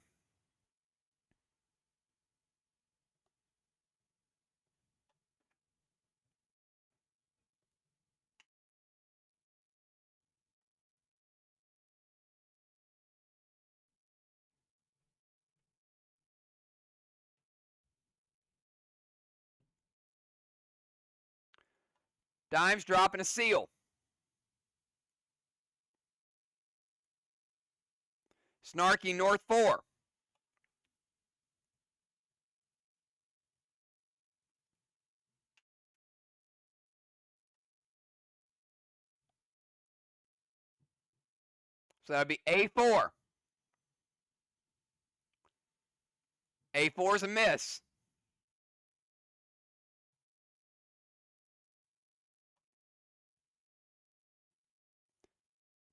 Dimes dropping a seal. Snarky, North 4. So that would be A4. A4 is a miss.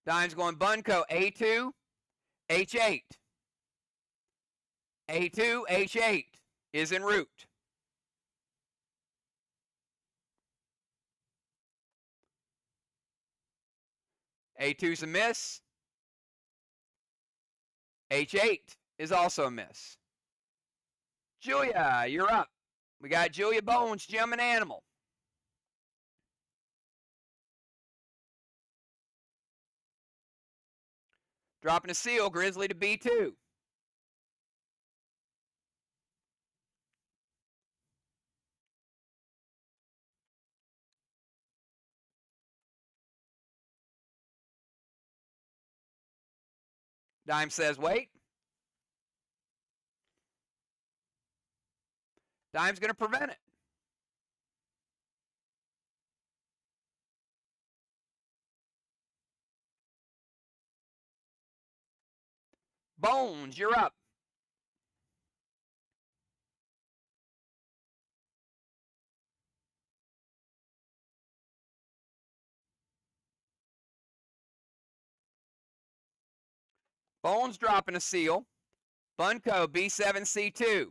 Dime's going bunco. A2, H8. A2, H8 is en route. A2's a miss. H8 is also a miss. Julia, you're up. We got Julia Bones, Jim, and Animal. Dropping a seal, Grizzly to B2. Dime says wait. Dime's going to prevent it. Bones, you're up. Bones dropping a seal. Bunco, B7, C2.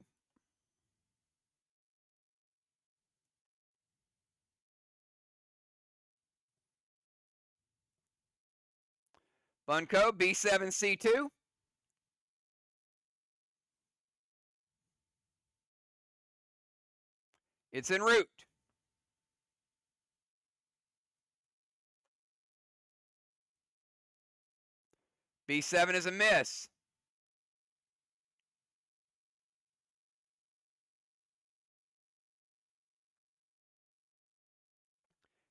Bunco, B7, C2. It's en route. B7 is a miss.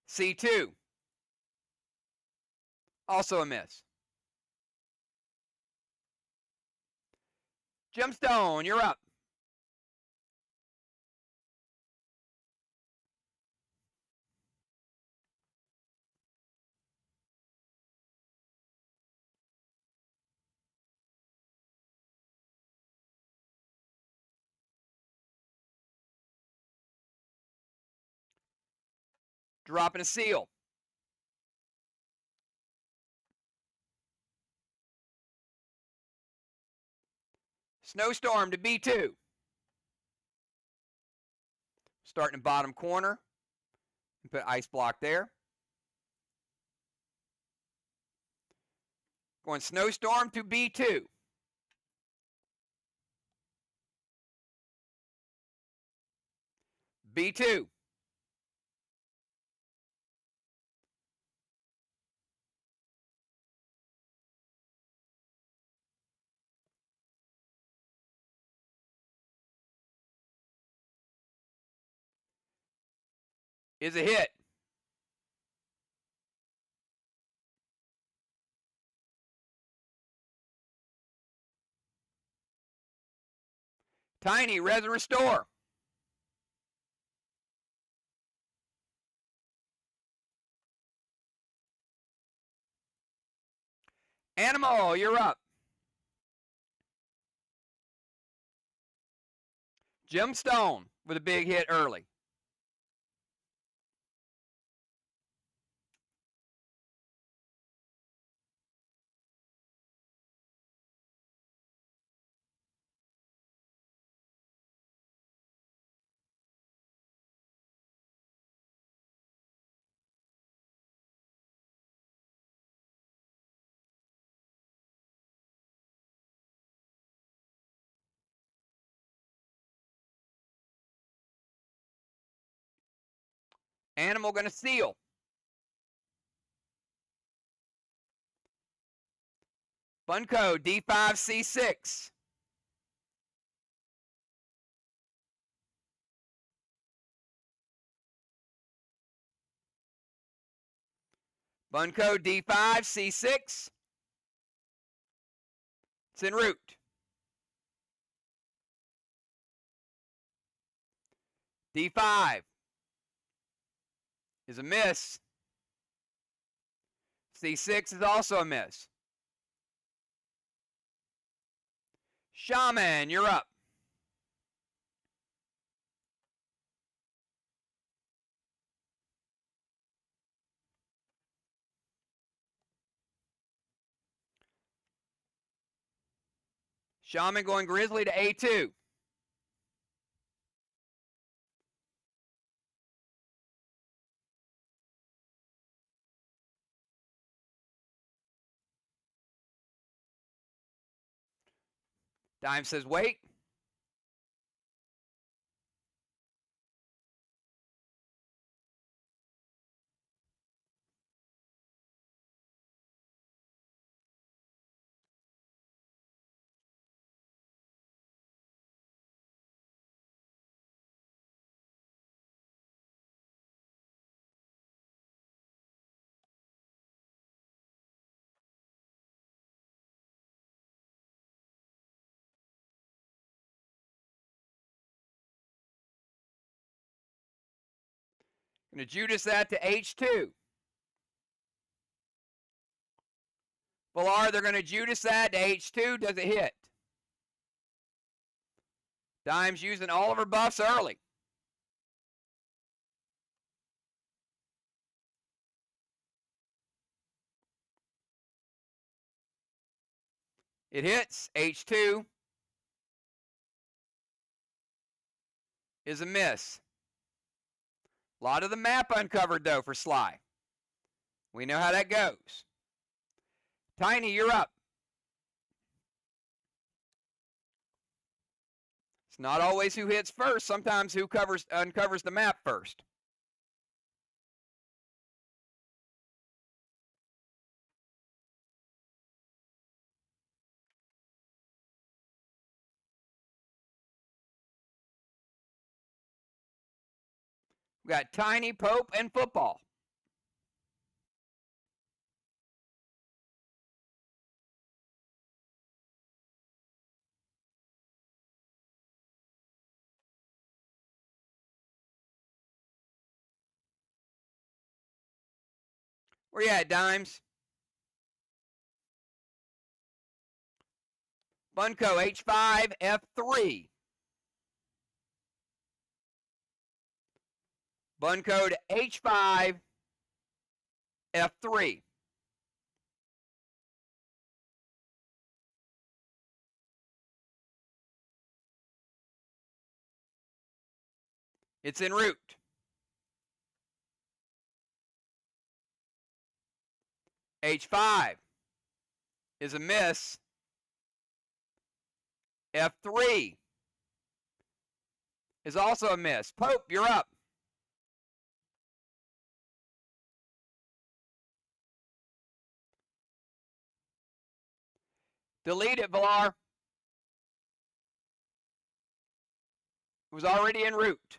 C2. Also a miss. Gemstone, you're up. Dropping a seal. Snowstorm to B2. Starting in bottom corner. Put ice block there. Going Snowstorm to B2. B2. Is a hit. Tiny, res and restore. Animal, you're up. Gemstone with a big hit early. Animal going to seal. Bunco, D5, C6. Bunco, D5, C6. It's en route. D5 is a miss. C6 is also a miss. Shaman, you're up. Shaman going Grizzly to A2. Dime says wait. Going to Judas that to H2. Villar, they're going to Judas that to H2. Does it hit? Dime's using all of her buffs early. It hits. H2 is a miss. A lot of the map uncovered, though, for Sly. We know how that goes. Tiny, you're up. It's not always who hits first. Sometimes who uncovers the map first. We got Tiny, Pope, and Football. Where you at, Dimes? Bunko, H5, F3. Bunko to H5, F3. It's en route. H5 is a miss. F3 is also a miss. Pope, you're up. Delete it, Villar. It was already en route.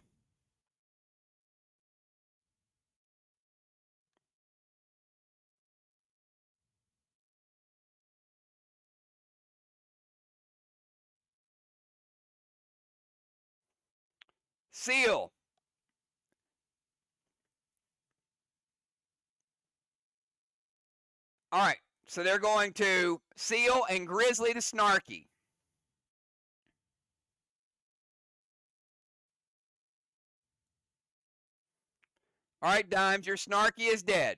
Seal. All right, so they're going to Seal and Grizzly to Snarky. All right, Dimes, your Snarky is dead.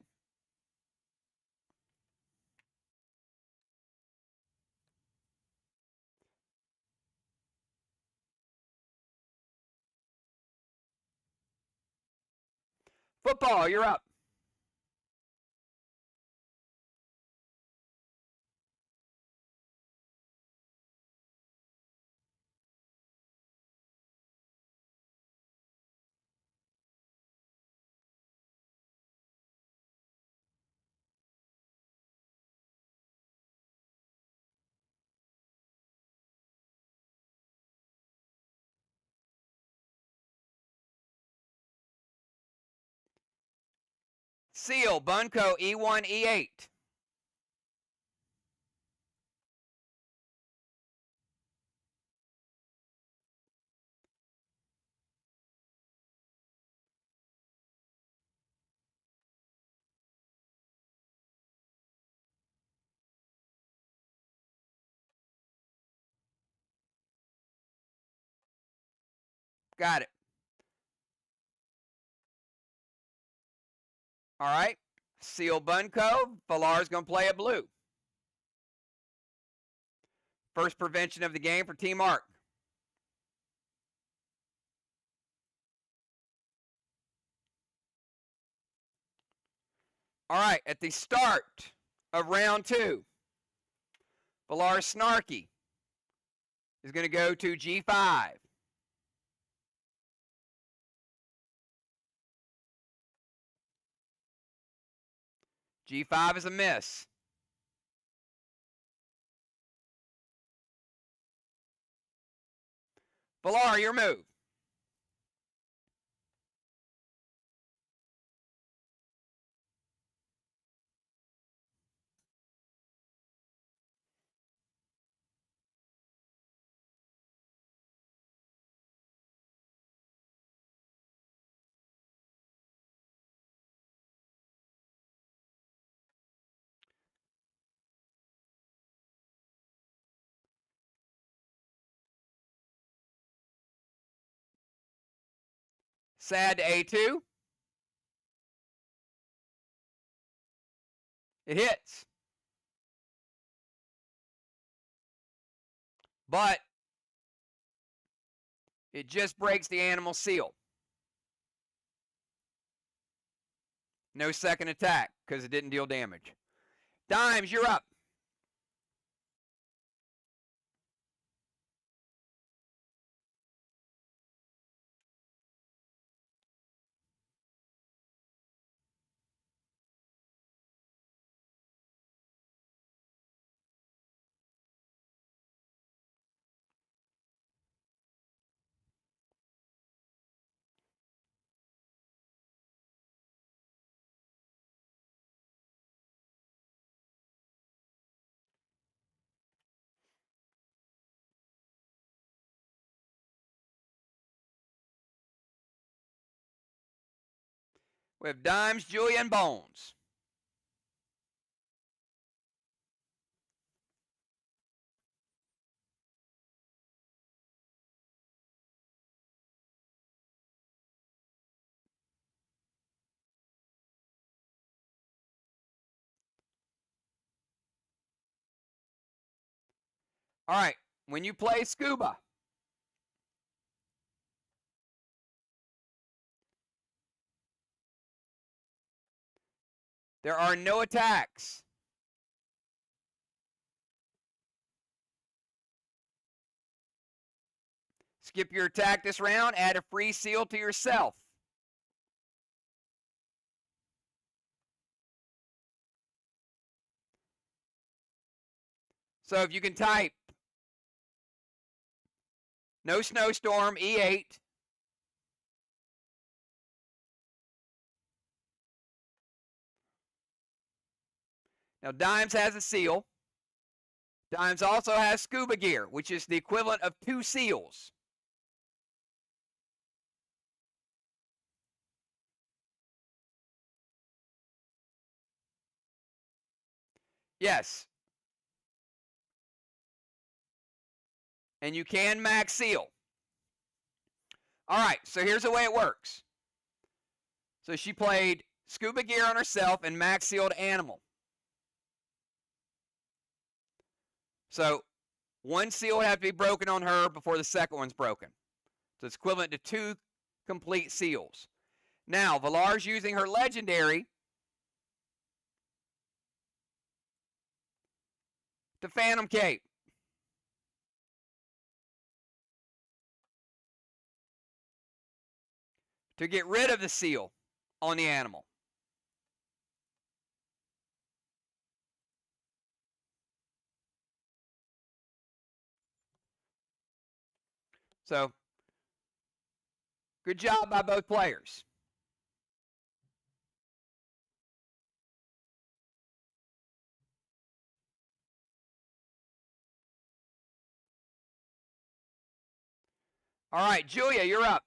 Football, you're up. Seal, Bunko, E1, E8. Got it. All right. Seal Bunko. Valar's going to play a blue. First prevention of the game for Team Arc. All right, at the start of round 2, Valar Snarky is going to go to G5. G5 is a miss. Valar, your move. Sad to A2. It hits. But it just breaks the animal seal. No second attack because it didn't deal damage. Dimes, you're up. We have Dimes, Julia, and Bones. All right, when you play Scuba, there are no attacks. Skip your attack this round, add a free seal to yourself. So if you can type no snowstorm, E8. Now Dimes has a seal. Dimes also has scuba gear, which is the equivalent of 2 seals. Yes. And you can max seal. All right, so here's the way it works. So she played scuba gear on herself and max sealed animal. So one seal would have to be broken on her before the second one's broken. So it's equivalent to 2 complete seals. Now, Valar's using her legendary to Phantom Cape. To get rid of the seal on the animal. So, good job by both players. All right, Julia, you're up.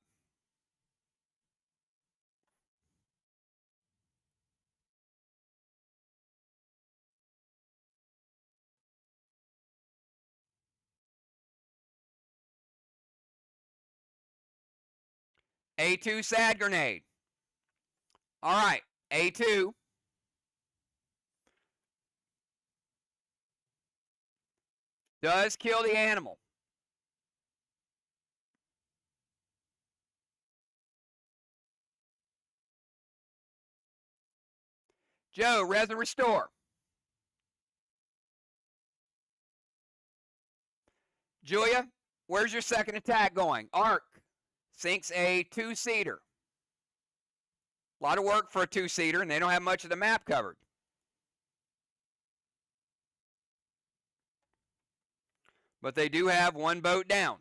A2 sad grenade. All right, A2. Does kill the animal. Joe, res and restore. Julia, where's your second attack going? Arc sinks a two-seater. A lot of work for a two-seater, and they don't have much of the map covered. But they do have one boat down.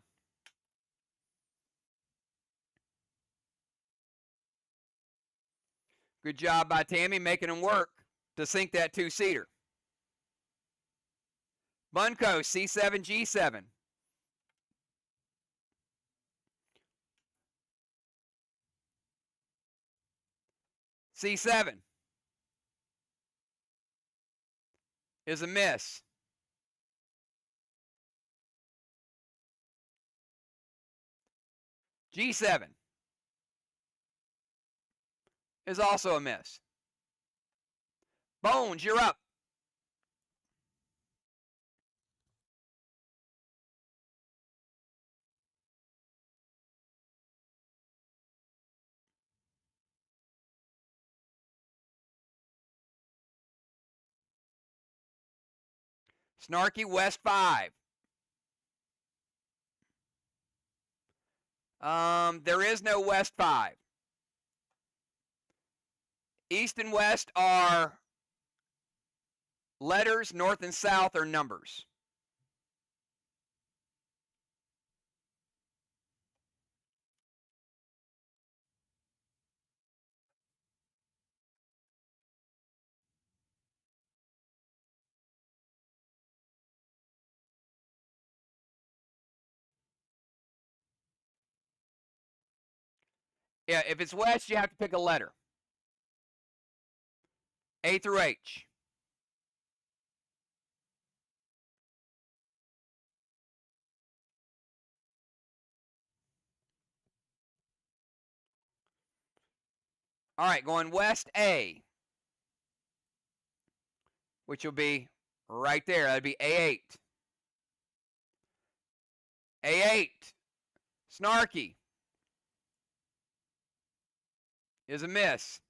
Good job by Tammy making them work to sink that two-seater. Bunko, C7, G7. C7 is a miss. G7 is also a miss. Bones, you're up. Snarky, West 5. There is no West 5. East and West are letters, North and South are numbers. Yeah, if it's West, you have to pick a letter. A through H. All right, going West A, which will be right there. That'd be A8. A8. Snarky is a miss.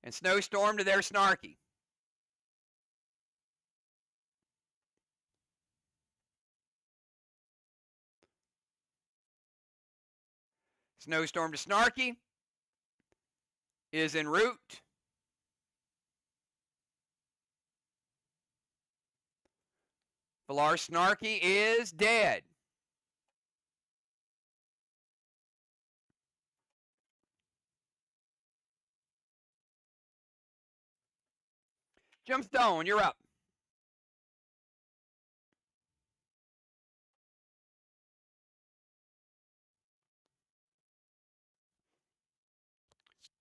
And Snowstorm to their Snarky. Snowstorm to Snarky is en route. Valar Snarky is dead. Gemstone, you're up.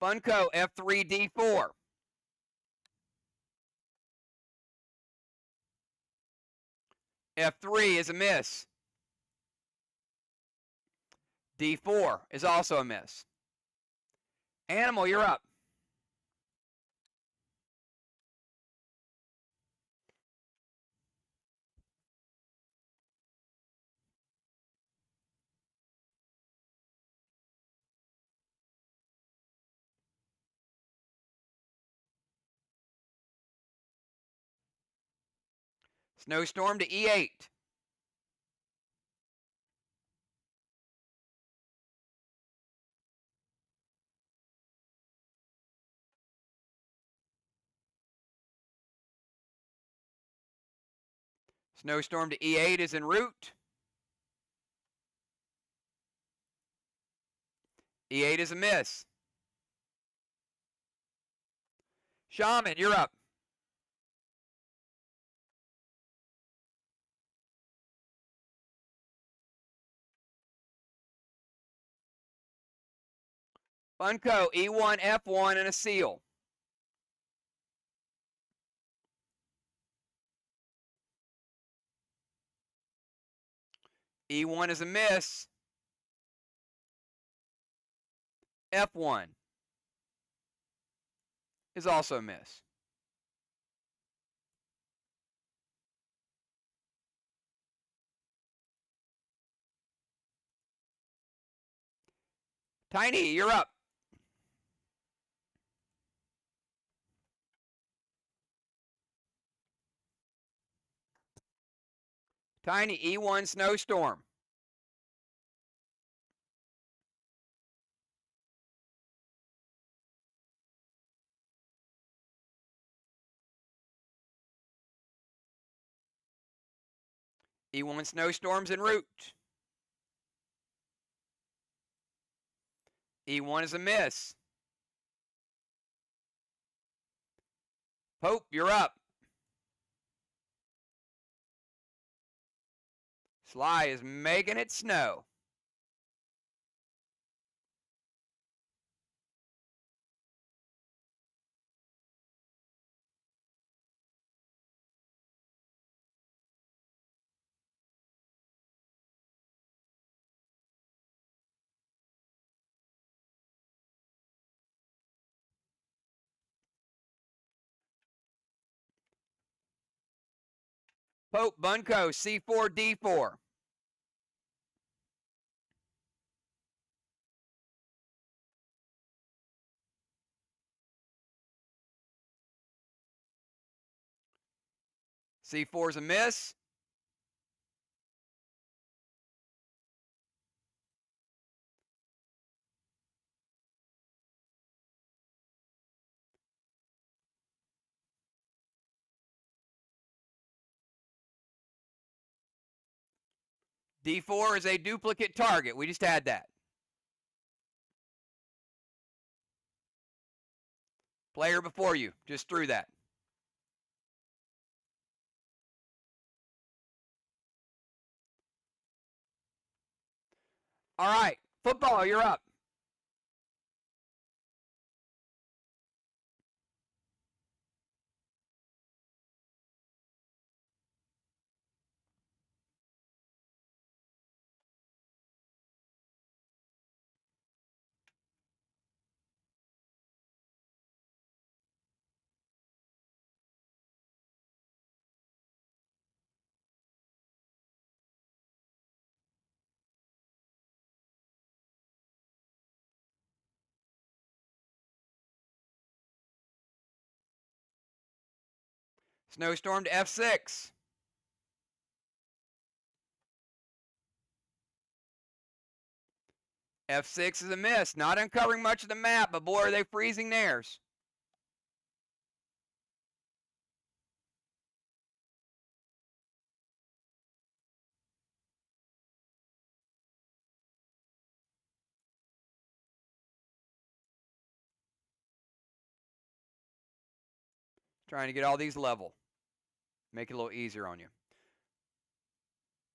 Funko, F3, D4. F3 is a miss. D4 is also a miss. Animal, you're up. Snowstorm to E8. Snowstorm to E8 is en route. E8 is a miss. Shaman, you're up. Funko, E1, F1, and a seal. E1 is a miss. F1 is also a miss. Tiny, you're up. Tiny, E1 snowstorm. E1 snowstorms en route. E1 is a miss. Pope, you're up. Sly is making it snow. Pope, Bunko, C4, D4. C4 is a miss. D4 is a duplicate target. We just had that. Player before you just threw that. All right, football, you're up. Snowstorm to F6. F6 is a miss. Not uncovering much of the map, but boy, are they freezing theirs. Trying to get all these level. Make it a little easier on you.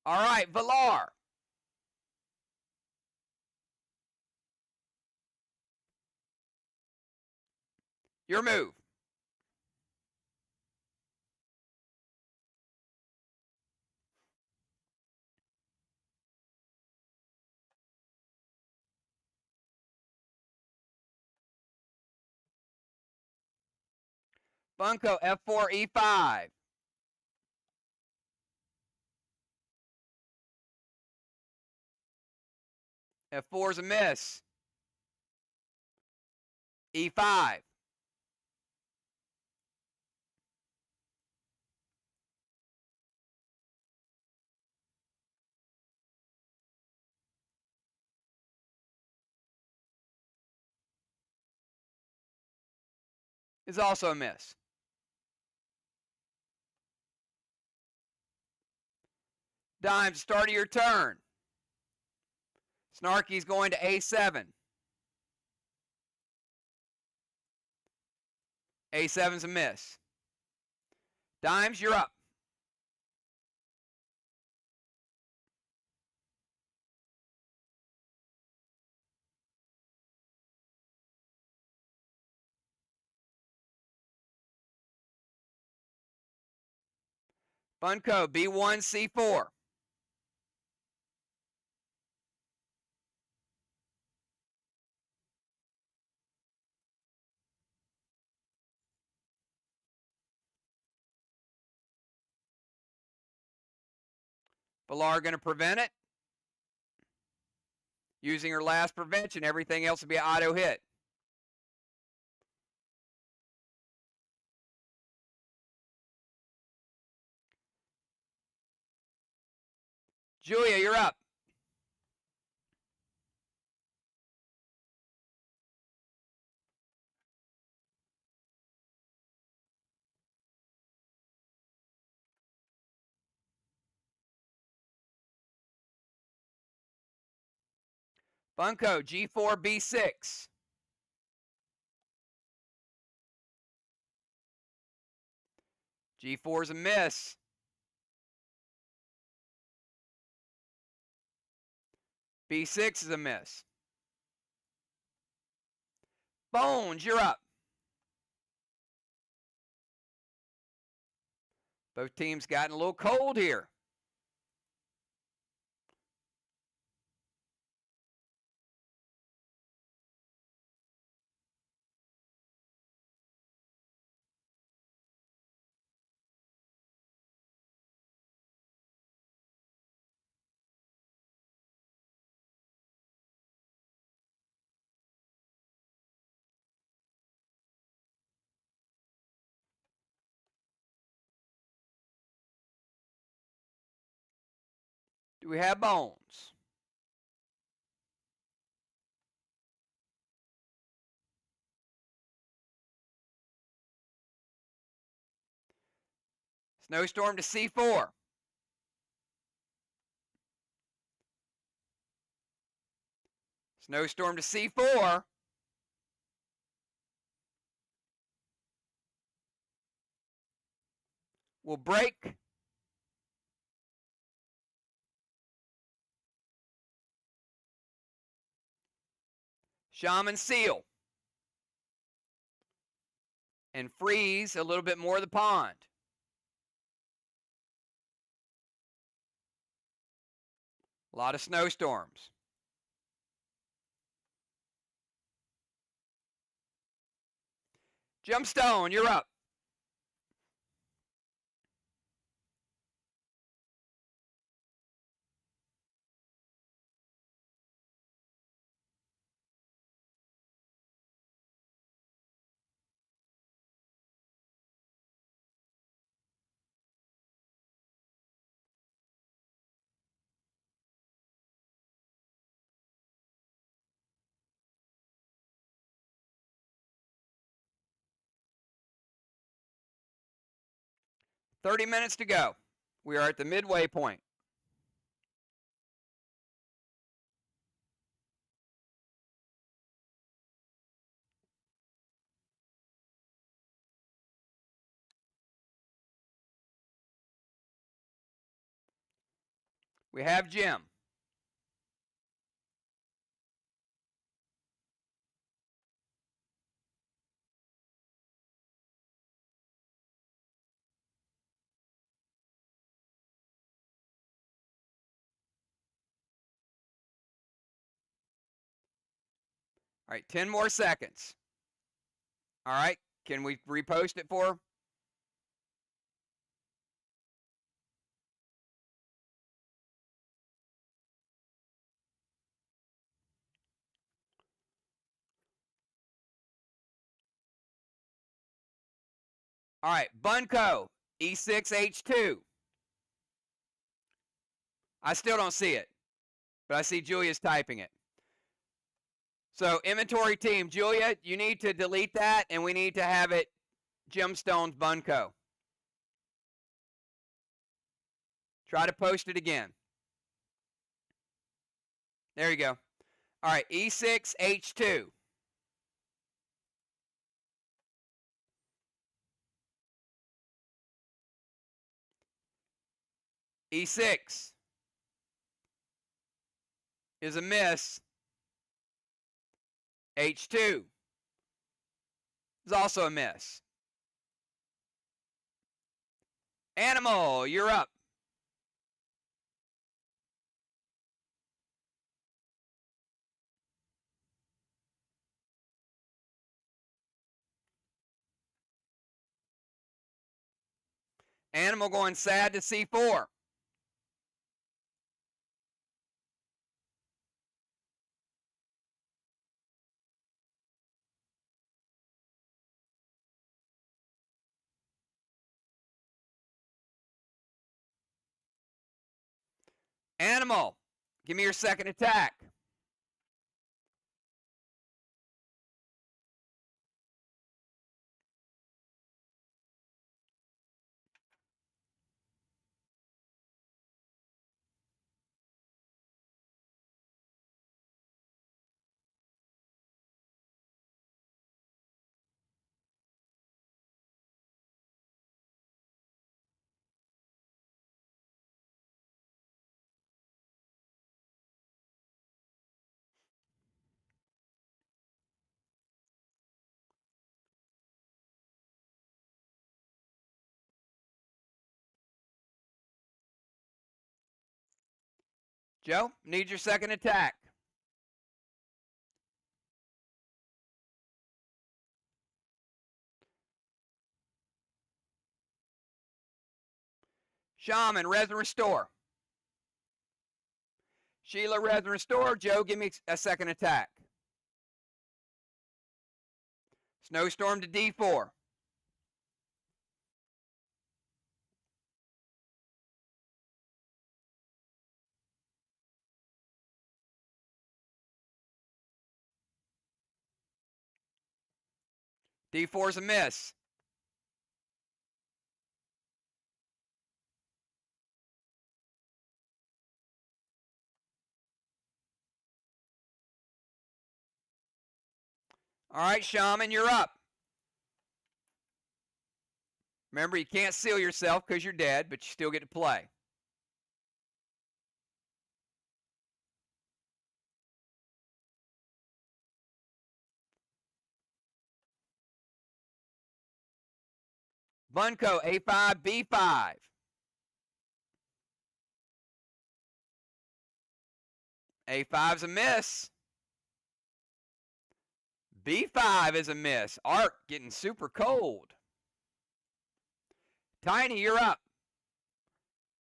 All right, Valar. Your move. Bunko, F4, E5. F4 is a miss. E5. Is also a miss. Dimes, start of your turn. Snarky's going to A7. A7's a miss. Dimes, you're up. Bunko, B1, C4. Pilar going to prevent it. Using her last prevention, everything else will be an auto hit. Julia, you're up. Bunko, G4, B6. G4 is a miss. B6 is a miss. Bones, you're up. Both teams gotten a little cold here. Do we have bones? Snowstorm to C4. Snowstorm to C4. Will break. Shaman seal. And freeze a little bit more of the pond. A lot of snowstorms. Gemstone, you're up. "30 minutes to go. We are at the midway point. We have Jim. All right, 10 more seconds. All right, can we repost it for her? All right, Bunko, E6, H2. I still don't see it, but I see Julia's typing it. So inventory team, Julia, you need to delete that, and we need to have it Gemstones Bunko. Try to post it again. There you go. All right, E6, H2. E6 is a miss. H2 is also a miss. Animal, you're up. Animal going sad to C4. Animal, give me your second attack. Joe, need your second attack. Shaman, res and restore. Sheila, res and restore. Joe, give me a second attack. Snowstorm to D4. D4's a miss. All right, Shaman, you're up. Remember, you can't seal yourself because you're dead, but you still get to play. Bunko, A5, B5. A5's a miss. B5 is a miss. Art getting super cold. Tiny, you're up.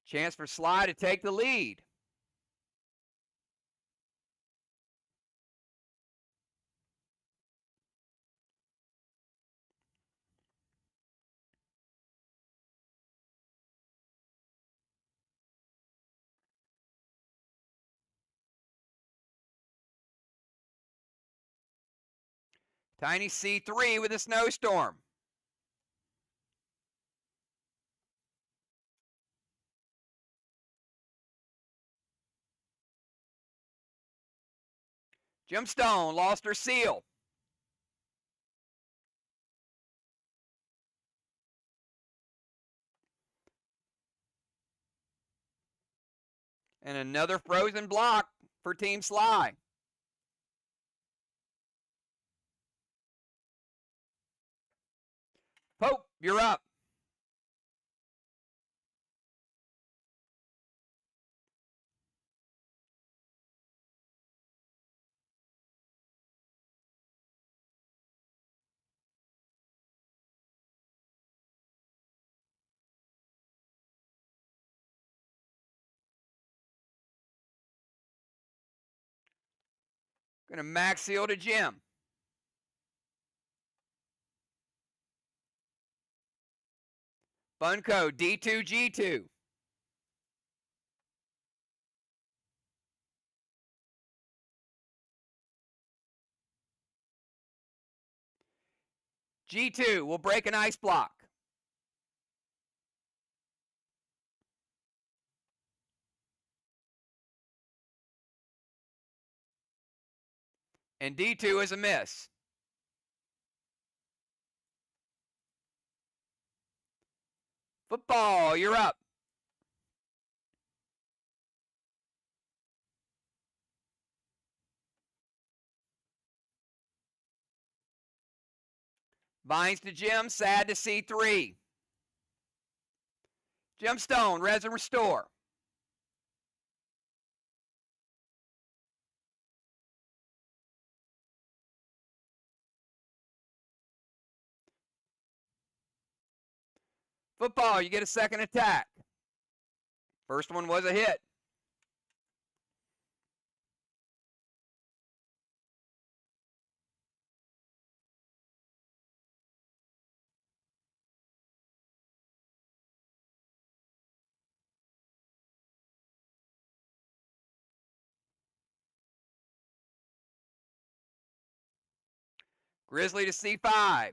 Chance for Sly to take the lead. Tiny C3 with a snowstorm. Gemstone lost her seal. And another frozen block for Team Sly. Pope, you're up. Gonna max seal to Jim. Bunko, D2, G2. G2 will break an ice block. And D2 is a miss. Football, you're up. Vines to Jim, sad to C3. Gemstone, res and restore. Football, you get a second attack. First one was a hit. Grizzly to C5.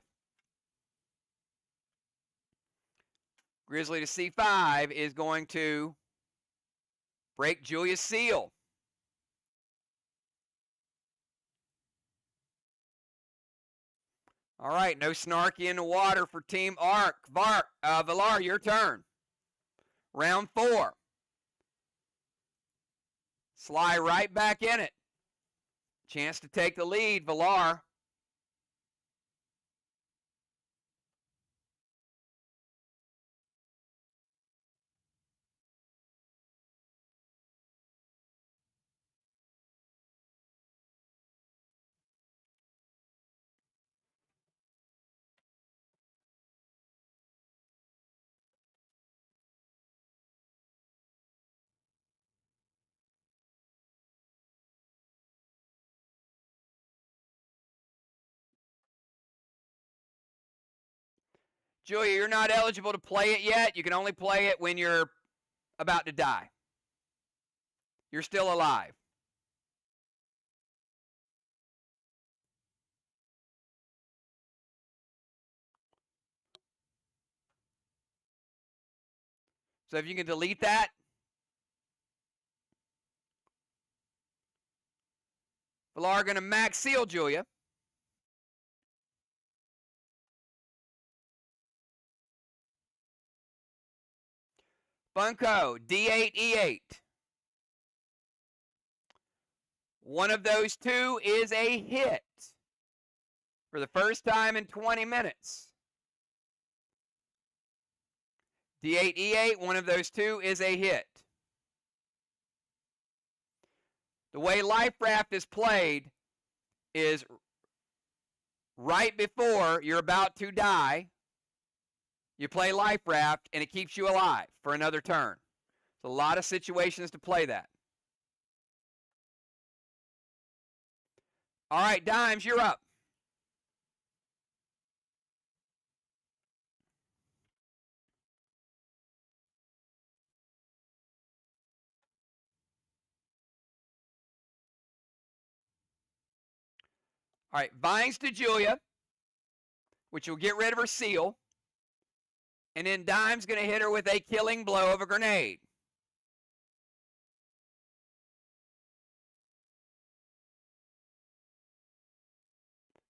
Grizzly to C5 is going to break Julia's seal. All right, no snarky in the water for Team Villar, your turn. Round 4. Sly right back in it. Chance to take the lead, Villar. Julia, you're not eligible to play it yet. You can only play it when you're about to die. You're still alive. So if you can delete that. Villar going to max seal Julia. Bunko, D8, E8. One of those two is a hit for the first time in 20 minutes. D8, E8, one of those two is a hit. The way Life Raft is played is right before you're about to die, you play Life Raft, and it keeps you alive for another turn. There's a lot of situations to play that. All right, Dimes, you're up. All right, Vines to Julia, which will get rid of her seal. And then Dime's going to hit her with a killing blow of a grenade.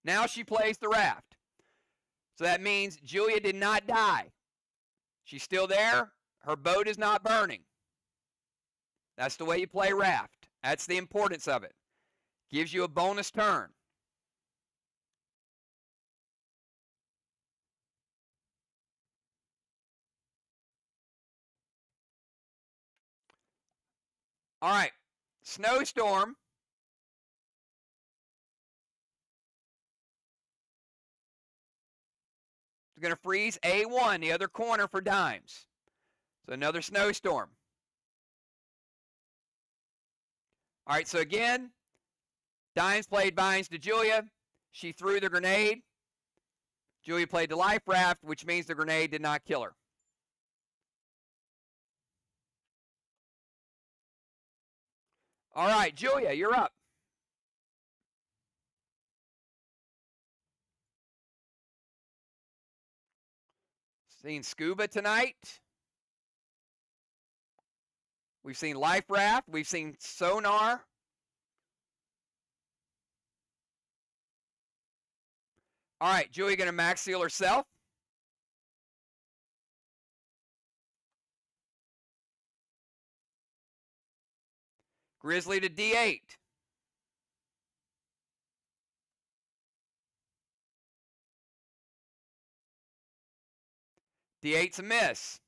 Now she plays the raft. So that means Julia did not die. She's still there. Her boat is not burning. That's the way you play raft. That's the importance of it. Gives you a bonus turn. All right, Snowstorm. It's going to freeze A1, the other corner for Dimes. So another Snowstorm. All right, so again, Dimes played Vines to Julia. She threw the grenade. Julia played the Life Raft, which means the grenade did not kill her. All right, Julia, you're up. Seen scuba tonight. We've seen Life Raft. We've seen sonar. All right, Julia going to max seal herself. Grizzly to D8. D8's a miss.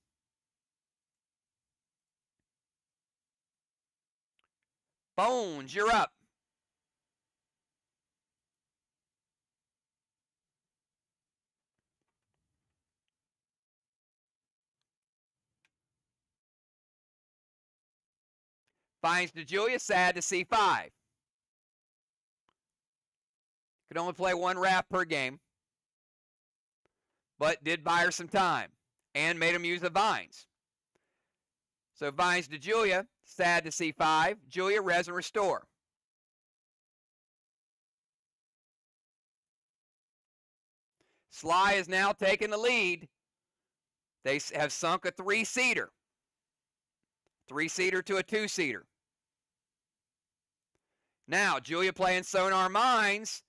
Bones, you're up. Finds to Julia, sad to C5. Could only play one raft per game, but did buy her some time and made him use the Vines. So Vines to Julia, sad to C5. Julia, res and restore. Sly is now taking the lead. They have sunk a 3-seater. 3-seater to a 2-seater. Now, Julia playing Sonar Mines,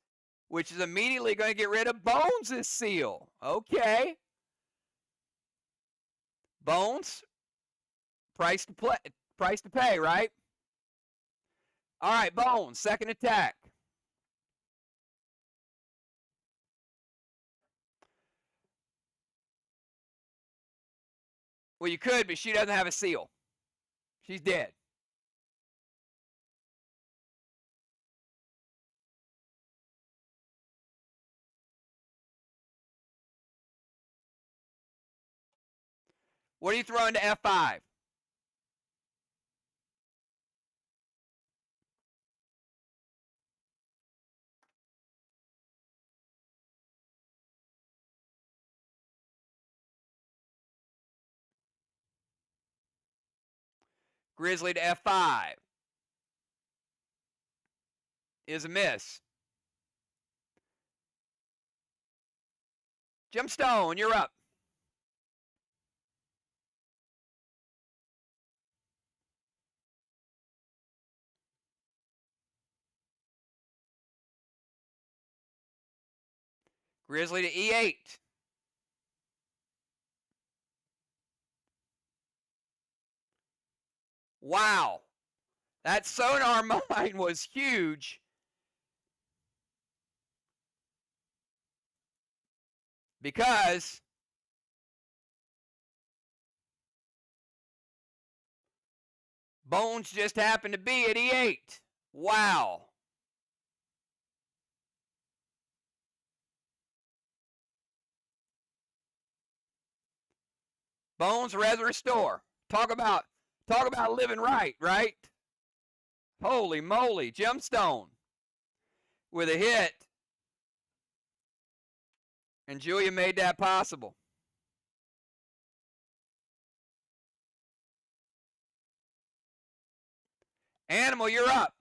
which is immediately going to get rid of Bones' seal. Okay. Bones, price to pay, right? All right, Bones, second attack. Well, you could, but she doesn't have a seal. She's dead. What are you throwing to F5? Grizzly to F5 is a miss. Gemstone, you're up. Grizzly to E8. Wow. That Sonar Mine was huge. Because Bones just happened to be at E8. Wow. Bones Res Restore. Talk about living right, right? Holy moly, Gemstone with a hit. And Julia made that possible. Animal, you're up.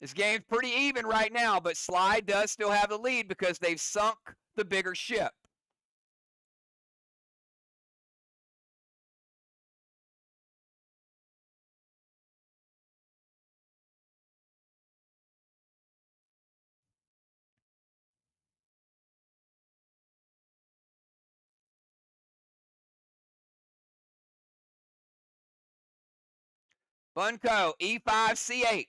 This game's pretty even right now, but Sly does still have the lead because they've sunk the bigger ship. Bunko, E5, C8.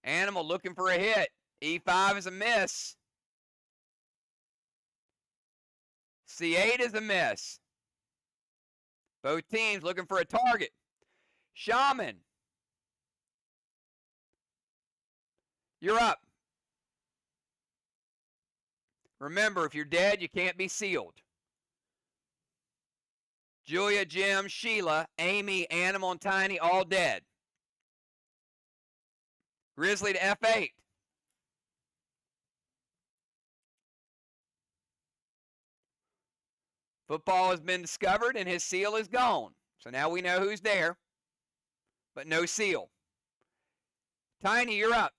Animal looking for a hit. E5 is a miss. C8 is a miss. Both teams looking for a target. Shaman, you're up. Remember, if you're dead, you can't be sealed. Julia, Jim, Sheila, Amy, Animal, and Tiny all dead. Grizzly to F8. Football has been discovered and his seal is gone. So now we know who's there, but no seal. Tiny, you're up.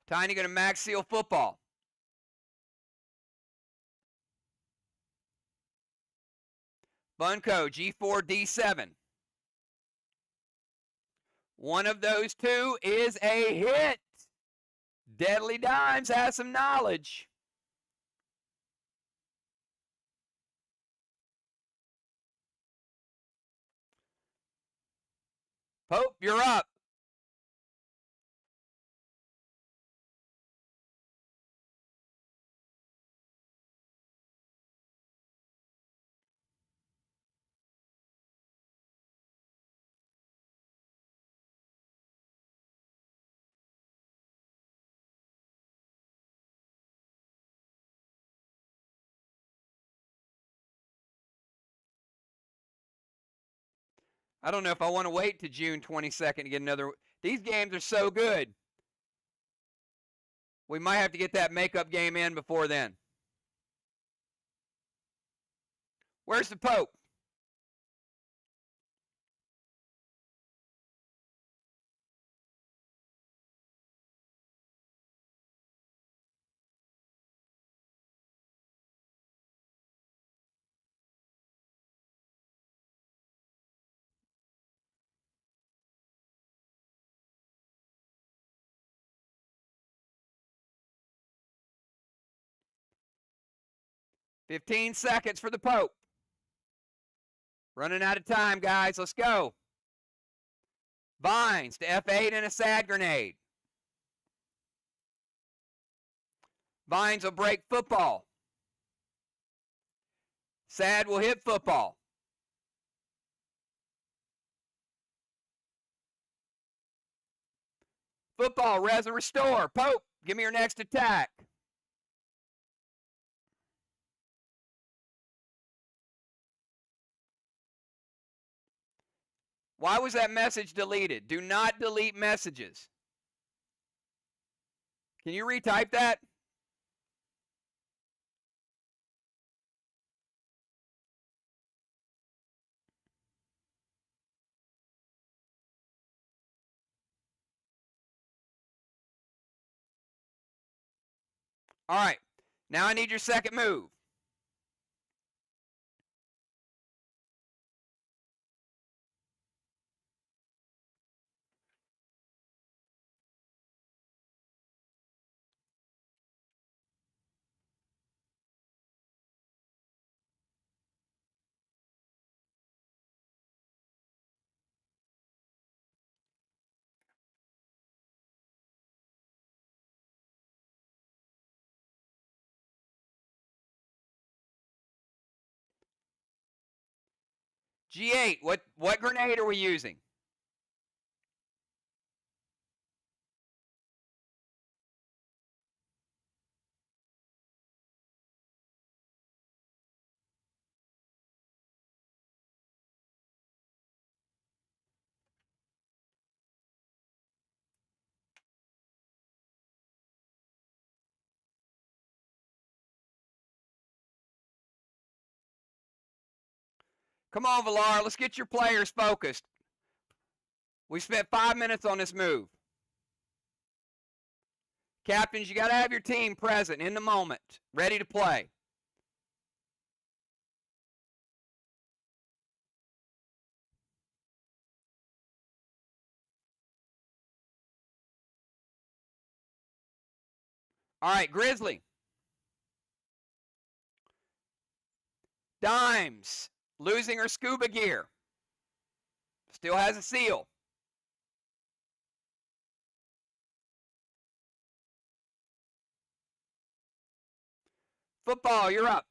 Tiny going to max seal football. Bunko, G4, D7. One of those two is a hit. Deadly Dimes has some knowledge. Pope, you're up. I don't know if I want to wait to June 22nd to get another. These games are so good. We might have to get that makeup game in before then. Where's the Pope? $15 for the Pope. Running out of time, guys. Let's go. Vines to F8 and a sad grenade. Vines will break football. Sad will hit football. Football, res and restore. Pope, give me your next attack. Why was that message deleted? Do not delete messages. Can you retype that? All right. Now I need your second move. G8, what grenade are we using? Come on, Villar, let's get your players focused. We spent 5 minutes on this move. Captains, you got to have your team present in the moment, ready to play. All right, Grizzly. Dimes, losing her scuba gear. Still has a seal. Football, you're up.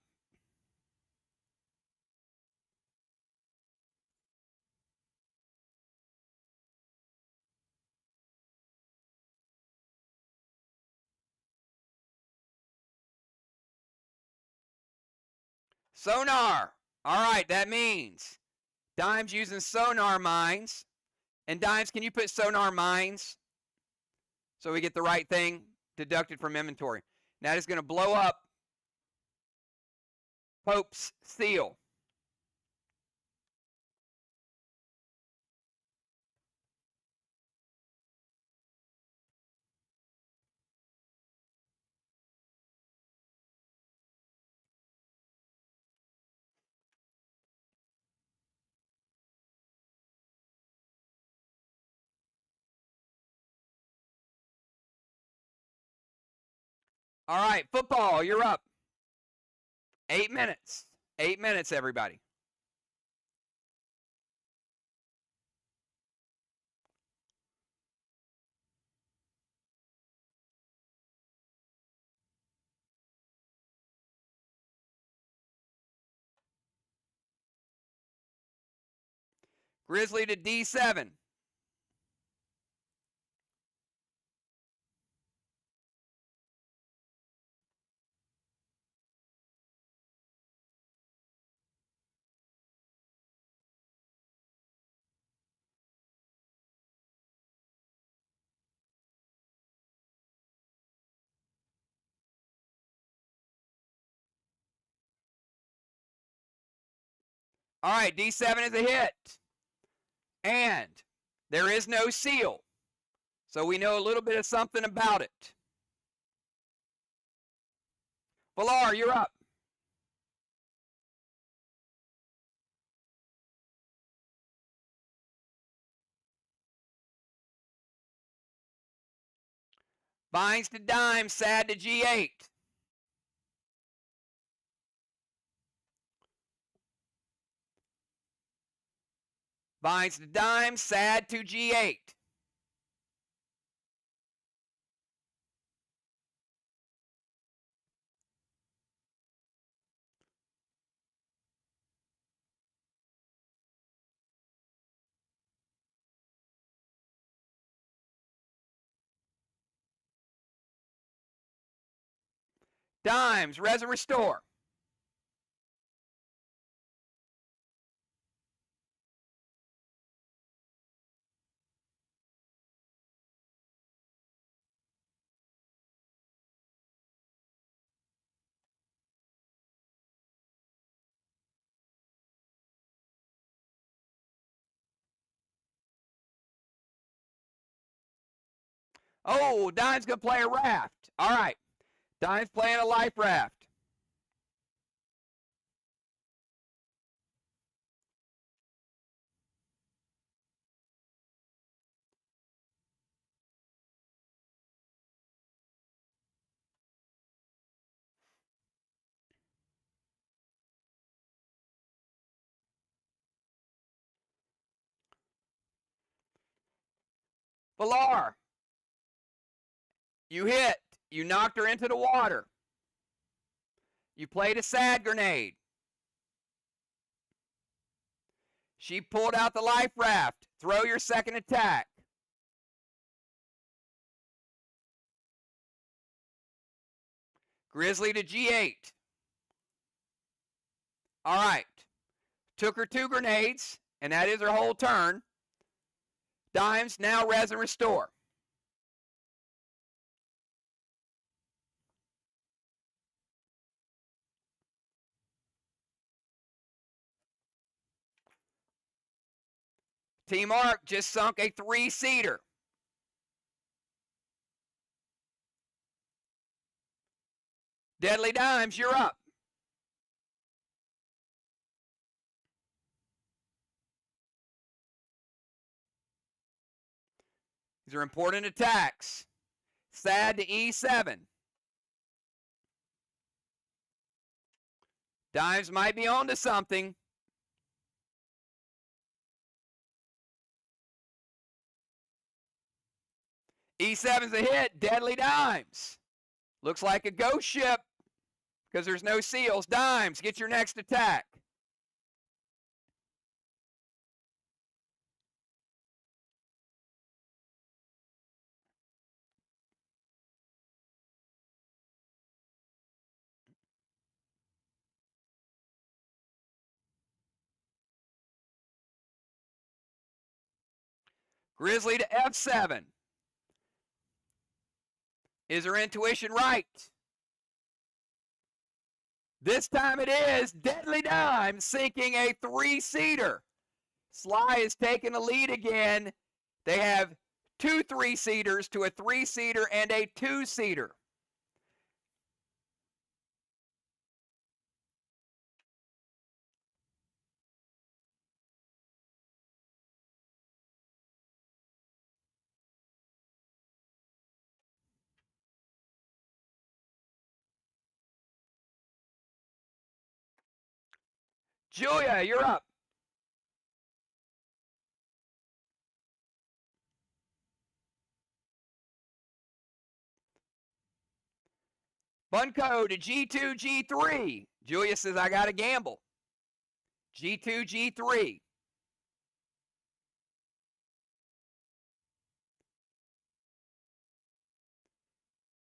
Sonar. All right, that means Dimes using sonar mines. And Dimes, can you put sonar mines so we get the right thing deducted from inventory? Now that is going to blow up Pope's seal. All right, football, you're up. 8 minutes. 8 minutes, everybody. Grizzly to D7. All right, D7 is a hit. And there is no seal. So we know a little bit of something about it. Valar, you're up. Binds to dime, sad to G8. Binds to dime, sad to G8. Dimes, res and restore. Oh, Dime's going to play a raft. All right. Dime's playing a life raft. Valar, you hit. You knocked her into the water. You played a sad grenade. She pulled out the life raft. Throw your second attack. Grizzly to G8. All right. Took her 2 grenades, and that is her whole turn. Dimes, now res and restore. Team Arc just sunk a 3-seater. Deadly Dimes, you're up. These are important attacks. Sad to E7. Dimes might be on to something. E7's a hit. Deadly Dimes. Looks like a ghost ship because there's no seals. Dimes, get your next attack. Grizzly to F7. Is her intuition right? This time it is. Deadly Dime sinking a 3-seater. Sly is taking the lead again. They have 2 3-seaters to a 3-seater and a 2-seater. Julia, you're up. Bunko to G2, G3. Julia says, I got to gamble. G2, G3.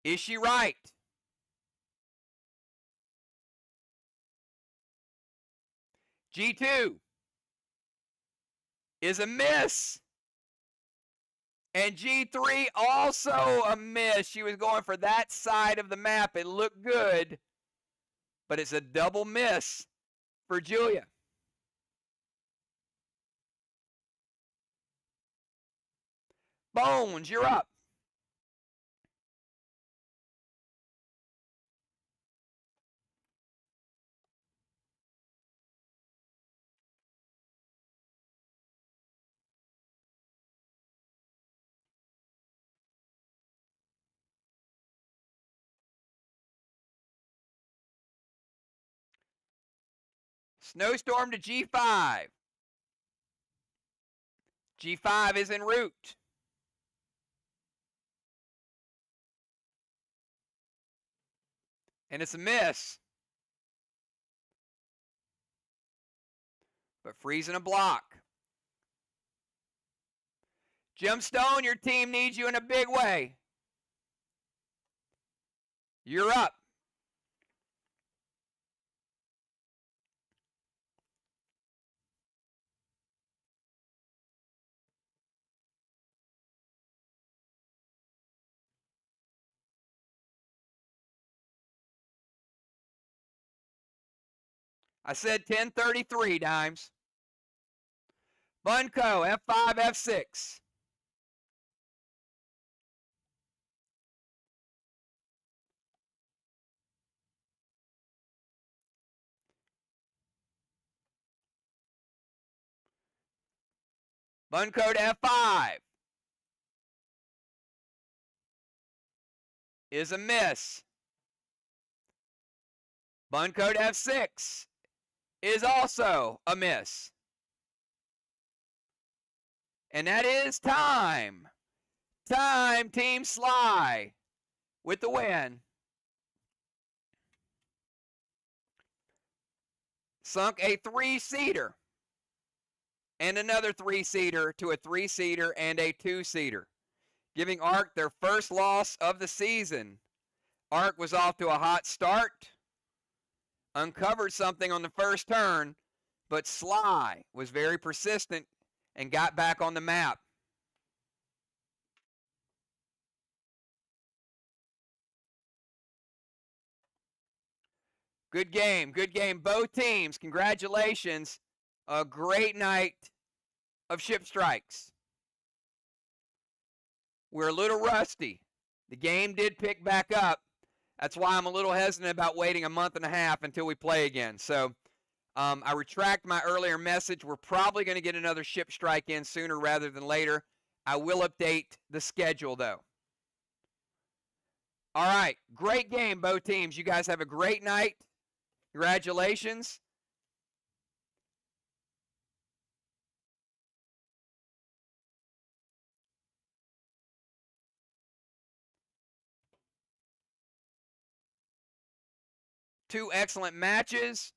Is she right? G2 is a miss. And G3 also a miss. She was going for that side of the map. It looked good, but it's a double miss for Julia. Bones, you're up. Snowstorm to G5. G5 is en route. And it's a miss. But freezing a block. Gemstone, your team needs you in a big way. You're up. I said 1033, Dimes. Bunko, F5, F6. Bunko to F5. Is a miss. Bunko to F6 is also a miss. And that is time. Time, Team Sly with the win. Sunk a 3-seater and another 3-seater to a 3-seater and a 2-seater, giving Ark their first loss of the season. Ark was off to a hot start, uncovered something on the first turn, but Sly was very persistent and got back on the map. Good game, good game. Both teams, congratulations. A great night of ship strikes. We're a little rusty. The game did pick back up. That's why I'm a little hesitant about waiting a month and a half until we play again. So I retract my earlier message. We're probably going to get another ship strike in sooner rather than later. I will update the schedule, though. All right, great game, both teams. You guys have a great night. Congratulations. Two excellent matches.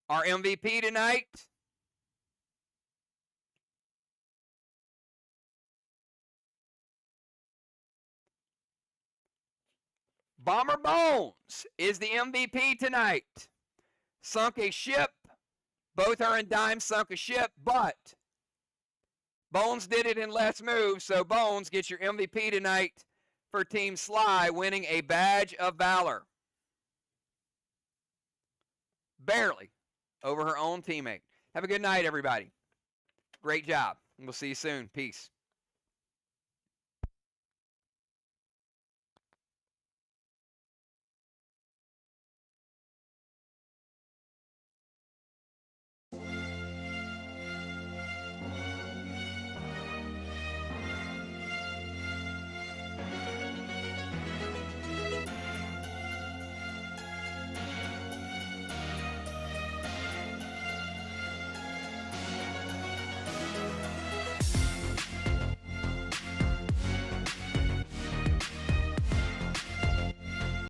Our MVP tonight, Bomber Bones is the MVP tonight. Sunk a ship. Both her and Dime sunk a ship, but Bones did it in less moves, so Bones gets your MVP tonight for Team Sly, winning a Badge of Valor. Barely over her own teammate. Have a good night, everybody. Great job. We'll see you soon. Peace.